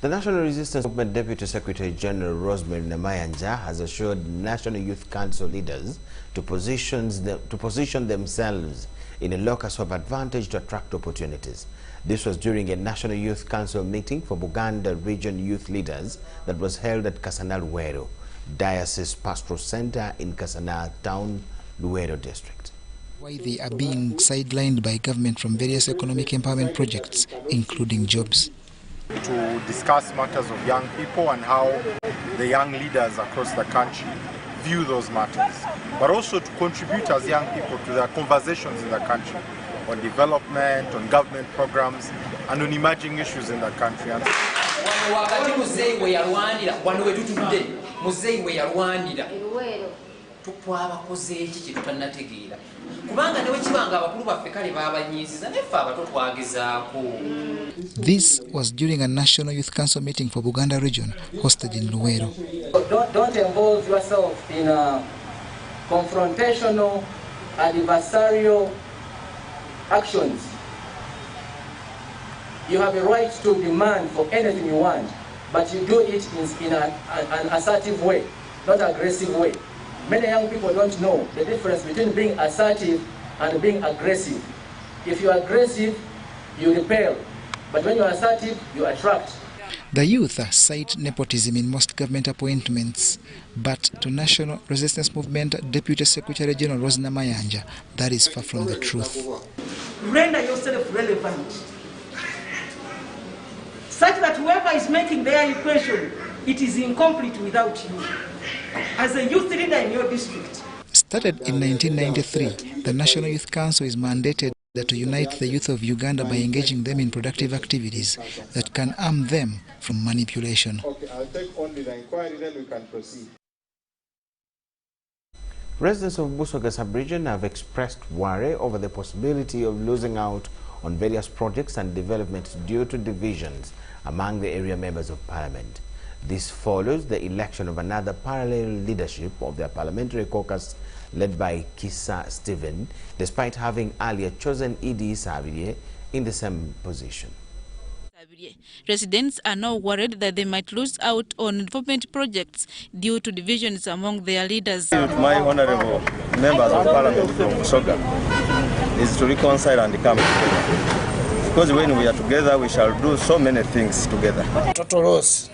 The National Resistance Movement Deputy Secretary General Rosemary Namayanja has assured National Youth Council leaders to position themselves in a locus of advantage to attract opportunities. This was during a National Youth Council meeting for Buganda region youth leaders that was held at Kasana Luwero Diocese Pastoral Center in Kasana Town, Luwero District. Why they are being sidelined by government from various economic empowerment projects, including jobs. To discuss matters of young people and how the young leaders across the country view those matters, but also to contribute as young people to the conversations in the country on development, on government programs, and on emerging issues in the country. tukwabakoze eki kitutannategeera kubanga newe kibanga abakulu baffe kale babanyiiziza neffe abato twagezaako. This was during a National Youth Council meeting for Buganda region hosted in Luweero. Don't involve yourself in confrontational, adversarial actions. You have a right to demand for anything you want, but you do it in an assertive way, not aggressive way. Many young people don't know the difference between being assertive and being aggressive. If you're aggressive, you repel, but when you're assertive, you attract. The youth cite nepotism in most government appointments, but to National Resistance Movement Deputy Secretary General Rosina Mayanja, that is far from the truth. Render yourself relevant, such that whoever is making their equation, it is incomplete without you. As a youth leader in your district. Started in 1993, the National Youth Council is mandated to unite the youth of Uganda by engaging them in productive activities that can arm them from manipulation. Okay, I'll take only the inquiry, then we can proceed. Residents of Busoga sub-region have expressed worry over the possibility of losing out on various projects and developments due to divisions among the area members of parliament. This follows the election of another parallel leadership of their parliamentary caucus led by Kisa Stephen, despite having earlier chosen Edi Saviye in the same position. Residents are now worried that they might lose out on development projects due to divisions among their leaders. My honorable members of parliament from Busoga is to reconcile and come together. Because when we are together, we shall do so many things together. Total loss.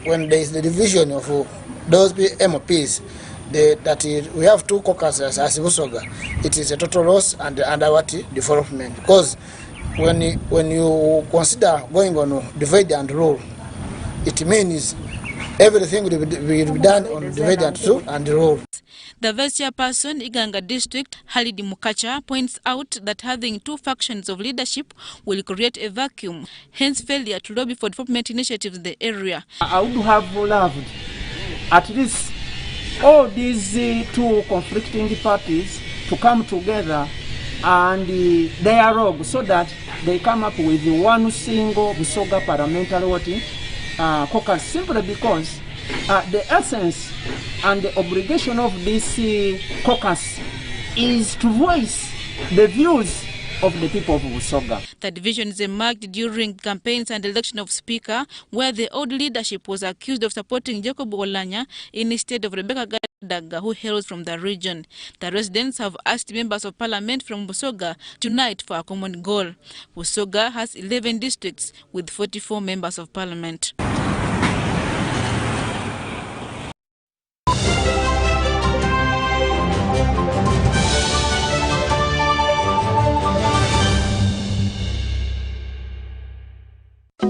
When there is the division of those MPs, we have two caucuses as Busoga, it is a total loss and what development. Because when you consider going on divide and rule, it means everything will be done on divide and rule. The vice chairperson, Iganga District, Halid Mukacha, points out that having two factions of leadership will create a vacuum, hence failure to lobby for development initiatives in the area. I would have loved at least all these two conflicting parties to come together and dialogue so that they come up with one single Busoga parliamentary caucus, simply because the essence and the obligation of this caucus is to voice the views of the people of Busoga. The divisions emerged during campaigns and election of Speaker, where the old leadership was accused of supporting Jacob Olanya instead of Rebecca Gadaga, who hails from the region. The residents have asked members of parliament from Busoga to unite for a common goal. Busoga has 11 districts with 44 members of parliament.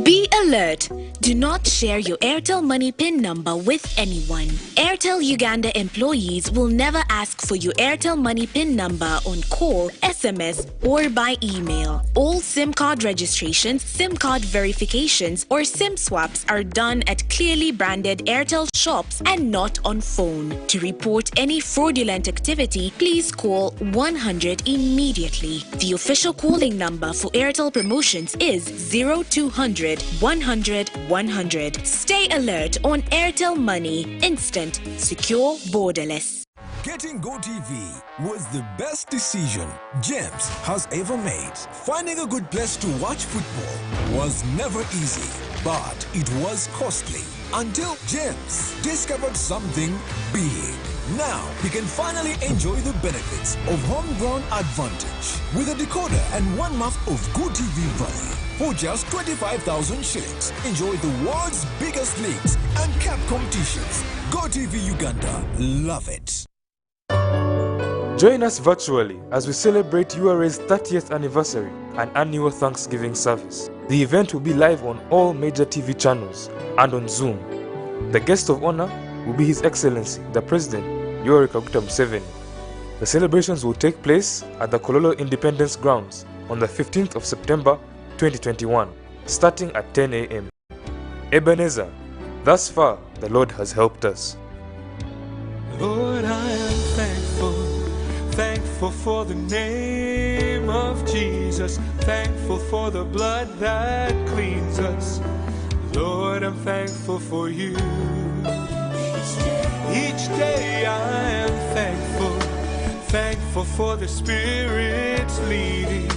Be alert! Do not share your Airtel Money PIN number with anyone. Airtel Uganda employees will never ask for your Airtel Money PIN number on call, SMS, or by email. All SIM card registrations, SIM card verifications, or SIM swaps are done at clearly branded Airtel shops and not on phone. To report any fraudulent activity, please call 100 immediately. The official calling number for Airtel promotions is 0200 100 100. Stay alert on Airtel Money. Instant, secure, borderless. Getting GoTV was the best decision James has ever made. Finding a good place to watch football was never easy, but it was costly. Until James discovered something big. Now he can finally enjoy the benefits of homegrown advantage with a decoder and 1 month of GoTV value. For just 25,000 shillings, enjoy the world's biggest leagues and cap competitions. GoTV Uganda, love it. Join us virtually as we celebrate URA's 30th anniversary and annual Thanksgiving service. The event will be live on all major TV channels and on Zoom. The guest of honor will be His Excellency, the President, Yoweri Kaguta Museveni. The celebrations will take place at the Kololo Independence Grounds on the 15th of September 2021, starting at 10 a.m. Ebenezer, thus far the Lord has helped us. Lord, I am thankful. for the name of Jesus, thankful for the blood that cleans us. Lord, I'm thankful for you. Each day I am thankful, thankful for the Spirit's leading,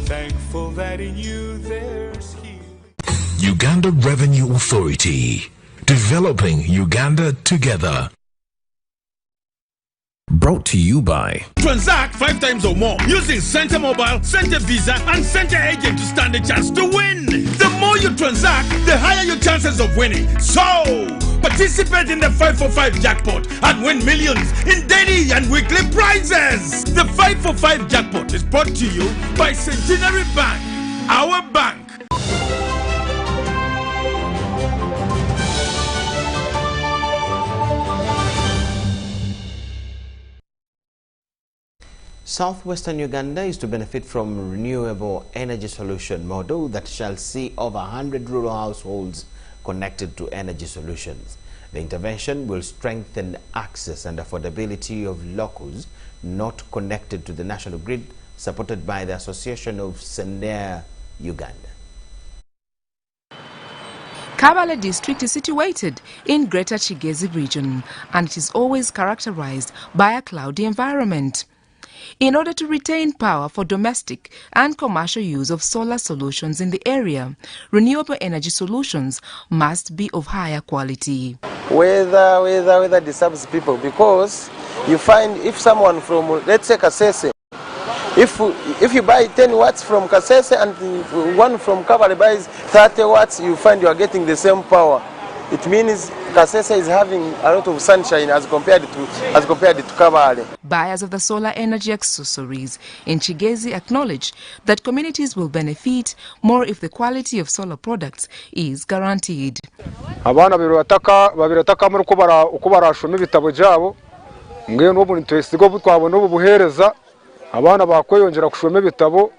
thankful that in you there's healing. Uganda Revenue Authority, developing Uganda together. Brought to you by Transact 5 times or more using Center Mobile, Center Visa, and Center Agent to stand a chance to win. The more you transact, the higher your chances of winning. So, participate in the 545 jackpot and win millions in daily and weekly prizes. The 545 jackpot is brought to you by Centenary Bank, our bank. Southwestern Uganda is to benefit from a renewable energy solution model that shall see over 100 rural households connected to energy solutions. The intervention will strengthen access and affordability of locals not connected to the national grid, supported by the Association of Sendea Uganda. Kabale district is situated in Greater Kigezi region, and it is always characterized by a cloudy environment. In order to retain power for domestic and commercial use of solar solutions in the area, renewable energy solutions must be of higher quality. Weather disturbs people, because you find if someone from, let's say, Kasese, if you buy 10 watts from Kasese and one from Kabale buys 30 watts, you find you are getting the same power. It means Kasese is having a lot of sunshine as compared to Kabale. Buyers of the solar energy accessories in Kigezi acknowledge that communities will benefit more if the quality of solar products is guaranteed. Abana babirataka muri uko barashoma ibitabo byabo ngiyo n'ubu ntwesigo butwabona ubu buhereza abana bakweyongera kushoma ibitabo.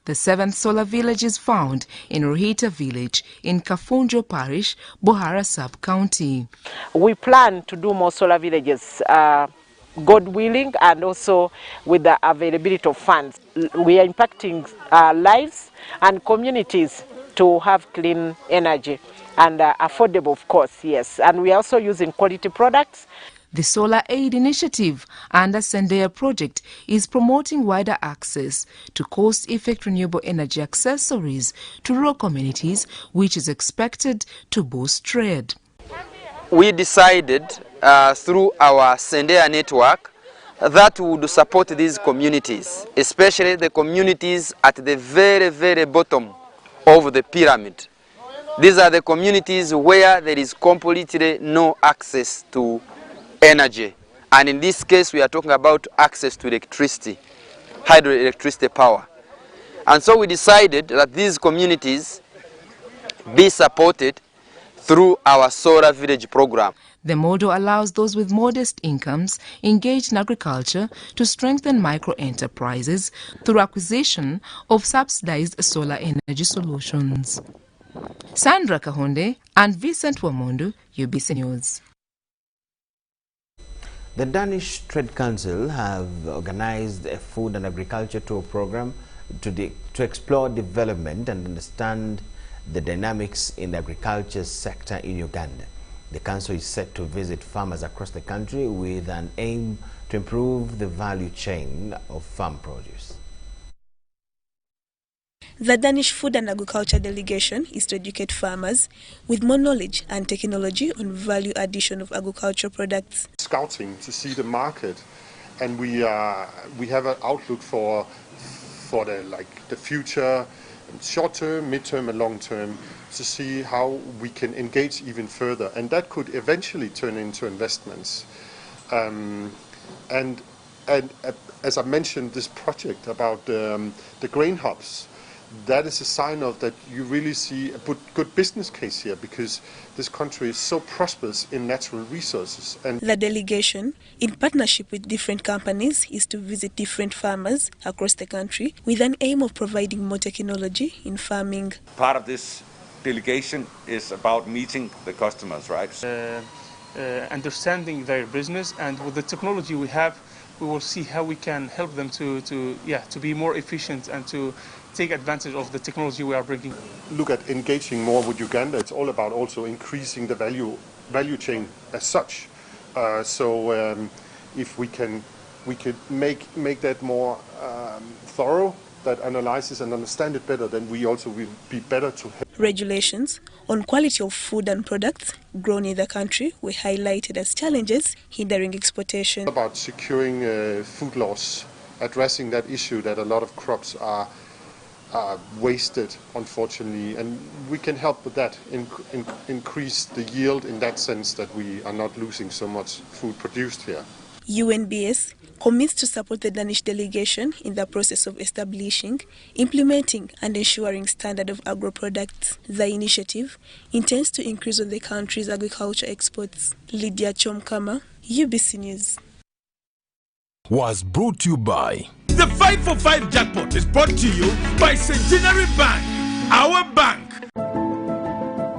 The seventh solar village is found in Ruhita village in Kafunjo parish, Buhara sub-county. We plan to do more solar villages, God willing, and also with the availability of funds. We are impacting lives and communities to have clean energy and affordable, of course, yes. And we are also using quality products. The Solar Aid Initiative under Sendea project is promoting wider access to cost-effective renewable energy accessories to rural communities, which is expected to boost trade. We decided through our Sendea network that we would support these communities, especially the communities at the very, very bottom of the pyramid. These are the communities where there is completely no access to energy, and in this case we are talking about access to electricity, hydroelectricity power. And so we decided that these communities be supported through our solar village program. The model allows those with modest incomes engaged in agriculture to strengthen micro-enterprises through acquisition of subsidized solar energy solutions. Sandra Kahonde and Vincent Wamondo, UBC News. The Danish Trade Council have organized a food and agriculture tour program to explore development and understand the dynamics in the agriculture sector in Uganda. The council is set to visit farmers across the country with an aim to improve the value chain of farm produce. The Danish Food and Agriculture Delegation is to educate farmers with more knowledge and technology on value addition of agricultural products. Scouting to see the market, and we have an outlook for the future, short term, mid-term, and long term, to see how we can engage even further, and that could eventually turn into investments. And as I mentioned, this project about the grain hubs. That is a sign of that you really see a good business case here, because this country is so prosperous in natural resources. And the delegation, in partnership with different companies, is to visit different farmers across the country with an aim of providing more technology in farming. Part of this delegation is about meeting the customers, right? understanding their business, and with the technology we have, we will see how we can help them to be more efficient and to take advantage of the technology we are bringing. Look at engaging more with Uganda. It's all about also increasing the value chain as such. If we could make that more thorough, that analyzes and understand it better, then we also will be better to help. Regulations on quality of food and products grown in the country were highlighted as challenges hindering exportation. About securing food loss, addressing that issue that a lot of crops are wasted, unfortunately, and we can help with that, increase the yield in that sense that we are not losing so much food produced here. UNBS commits to support the Danish delegation in the process of establishing, implementing and ensuring standard of agro products. The initiative intends to increase on the country's agriculture exports. Lydia Chomkama, UBC News. Was brought to you by... The 5 for 5 jackpot is brought to you by Centenary Bank, our bank.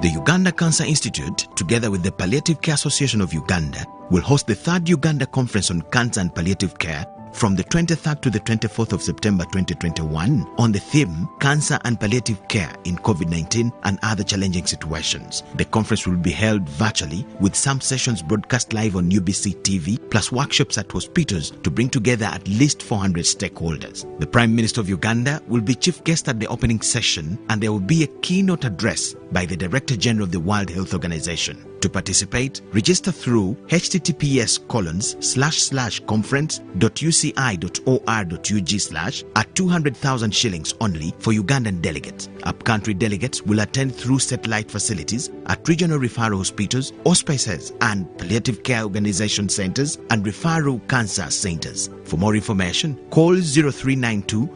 The Uganda Cancer Institute, together with the Palliative Care Association of Uganda, will host the 3rd Uganda Conference on Cancer and Palliative Care from the 23rd to the 24th of September 2021 on the theme Cancer and Palliative Care in COVID-19 and Other Challenging Situations. The conference will be held virtually with some sessions broadcast live on UBC TV plus workshops at hospitals to bring together at least 400 stakeholders. The Prime Minister of Uganda will be chief guest at the opening session, and there will be a keynote address by the Director General of the World Health Organization. To participate, register through https://conference.uci.or.ug/ at 200,000 shillings only for Ugandan delegates. Upcountry delegates will attend through satellite facilities at regional referral hospitals, hospices and palliative care organization centers and referral cancer centers. For more information, call 0392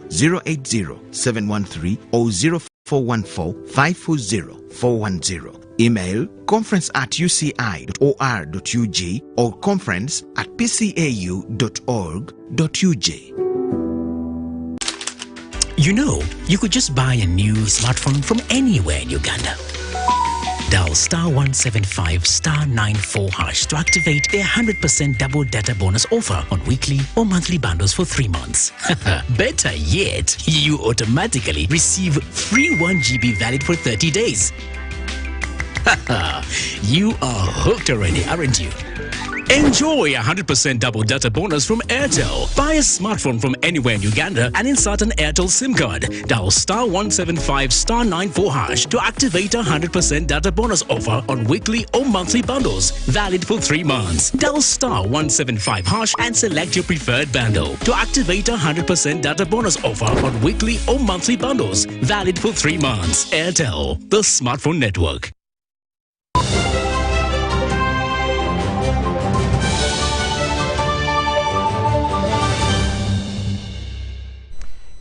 080 713 or 0414 540 410. Email conference@uci.or.ug or conference@pcau.org.ug. You know, you could just buy a new smartphone from anywhere in Uganda. Dial *175*94# to activate their 100% double data bonus offer on weekly or monthly bundles for 3 months. Better yet, you automatically receive free 1 GB valid for 30 days. You are hooked already, aren't you? Enjoy a 100% double data bonus from Airtel. Buy a smartphone from anywhere in Uganda and insert an Airtel SIM card. Dial *175*94# to activate a 100% data bonus offer on weekly or monthly bundles, valid for 3 months. Dial *175# and select your preferred bundle to activate a 100% data bonus offer on weekly or monthly bundles, valid for 3 months. Airtel, the smartphone network.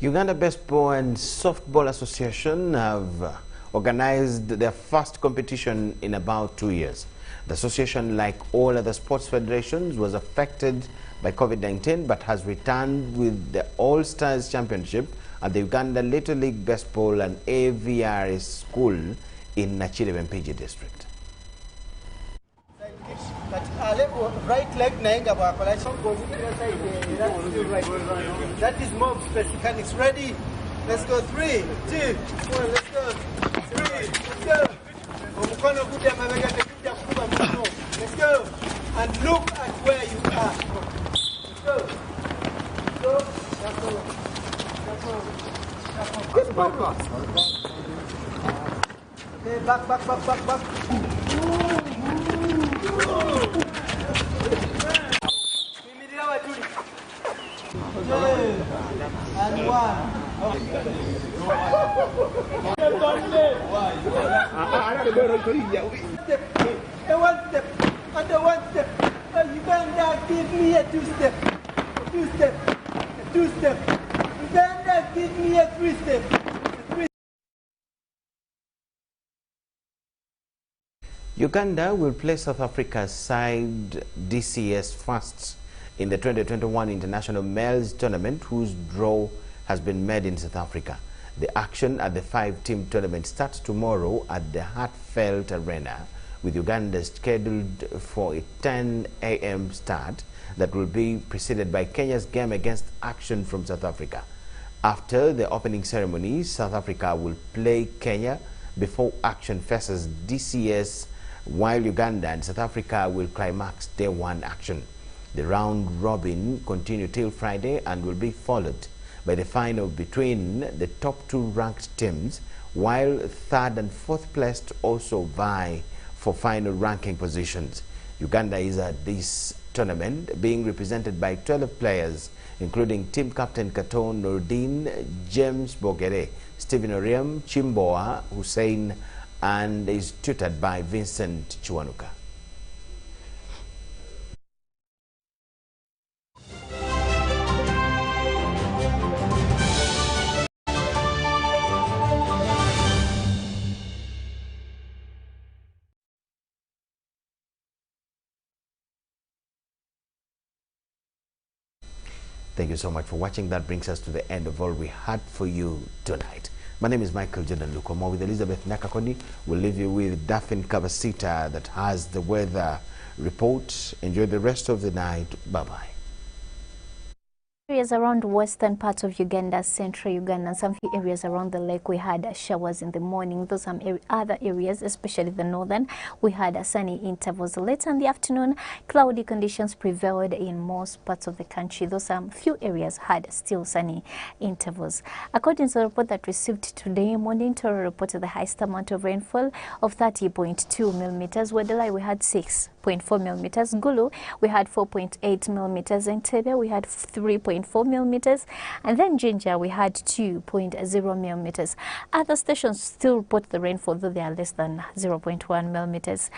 Uganda Baseball and Softball Association have organized their first competition in about 2 years. The association, like all other sports federations, was affected by COVID-19 but has returned with the All-Stars Championship at the Uganda Little League Baseball and AVRS School in Nachire Mpigi district. Right leg that is mob space mechanics. Ready? Let's go. 3, 2, 1, let's go. 3, let's go. Let's go. And look at where you are. Let's go. Go. That's all. That's all. Okay, back. And 1. One step. Under 1 step. You can't give me a 2 step. 2 step. 2 step. You can't give me a 3 step. Uganda will play South Africa's side DCS first in the 2021 International Males Tournament, whose draw has been made in South Africa. The action at the 5-team tournament starts tomorrow at the Hartfeld Arena with Uganda scheduled for a 10 a.m. start that will be preceded by Kenya's game against Action from South Africa. After the opening ceremony, South Africa will play Kenya before Action faces DCS, while Uganda and South Africa will climax day one action. The round robin continue till Friday and will be followed by the final between the top two ranked teams, while third and fourth placed also vie for final ranking positions. Uganda is at this tournament being represented by 12 players, including team captain Katon Nordin, James Bogere, Stephen Oriam, Chimboa Hussein, and is tutored by Vincent Chuanuka. Thank you so much for watching. That brings us to the end of all we had for you tonight. My name is Michael Jordan Lukomo with Elizabeth Nakakoni. We'll leave you with Daphne Kabasita that has the weather report. Enjoy the rest of the night. Bye-bye. Areas around western parts of Uganda, central Uganda, and some few areas around the lake, we had showers in the morning. Those some other areas, especially the northern, we had sunny intervals. Later in the afternoon, cloudy conditions prevailed in most parts of the country. Though some few areas had still sunny intervals. According to the report that received today morning, Toro reported the highest amount of rainfall of 30.2 millimeters. Weddelai, we had 6.4 millimeters. Gulu, we had 4.8 millimeters. In Tebe, we had 3.4 millimeters, and then Jinja we had 2.0 millimeters. Other stations still report the rainfall, though they are less than 0.1 millimeters.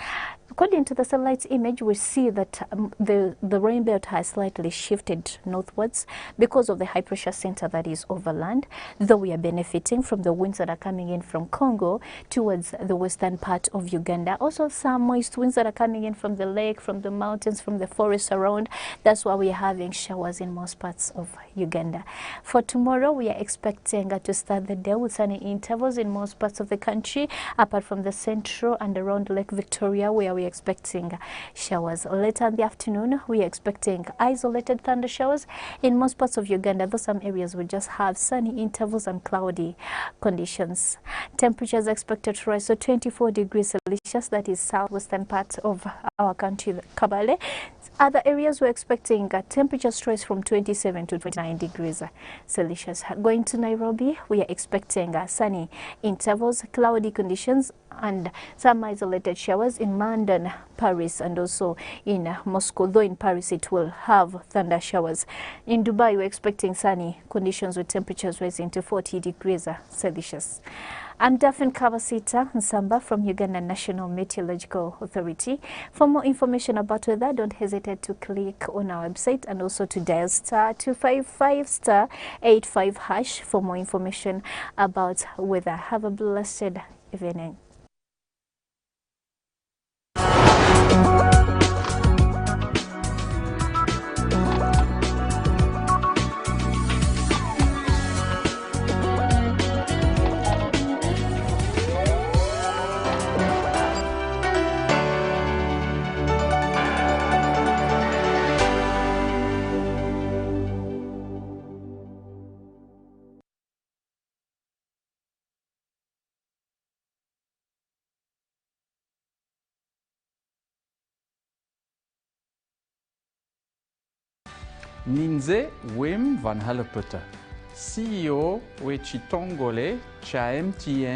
According to the satellite image, we see that the rain belt has slightly shifted northwards because of the high pressure center that is over land, though we are benefiting from the winds that are coming in from Congo towards the western part of Uganda. Also some moist winds that are coming in from the lake, from the mountains, from the forests around. That's why we are having showers in most parts of Uganda. For tomorrow, we are expecting to start the day with sunny intervals in most parts of the country, apart from the central and around Lake Victoria, where we are expecting showers. Later in the afternoon, we are expecting isolated thunder showers in most parts of Uganda, though some areas will just have sunny intervals and cloudy conditions. Temperatures expected to rise to 24 degrees Celsius, that is southwestern part of our country, Kabale. Other areas we're expecting temperatures to rise from 27 to 29 degrees Celsius. Going to Nairobi, we are expecting sunny intervals, cloudy conditions, and some isolated showers in London, Paris, and also in Moscow, though in Paris it will have thunder showers. In Dubai, we're expecting sunny conditions with temperatures rising to 40 degrees Celsius. I'm Daphne Kabasita Nsamba from Uganda National Meteorological Authority. For more information about weather, don't hesitate to click on our website and also to dial *255 *85# for more information about weather. Have a blessed evening. Ninze Wim van Halleputte, CEO w'ekitongole kya MTN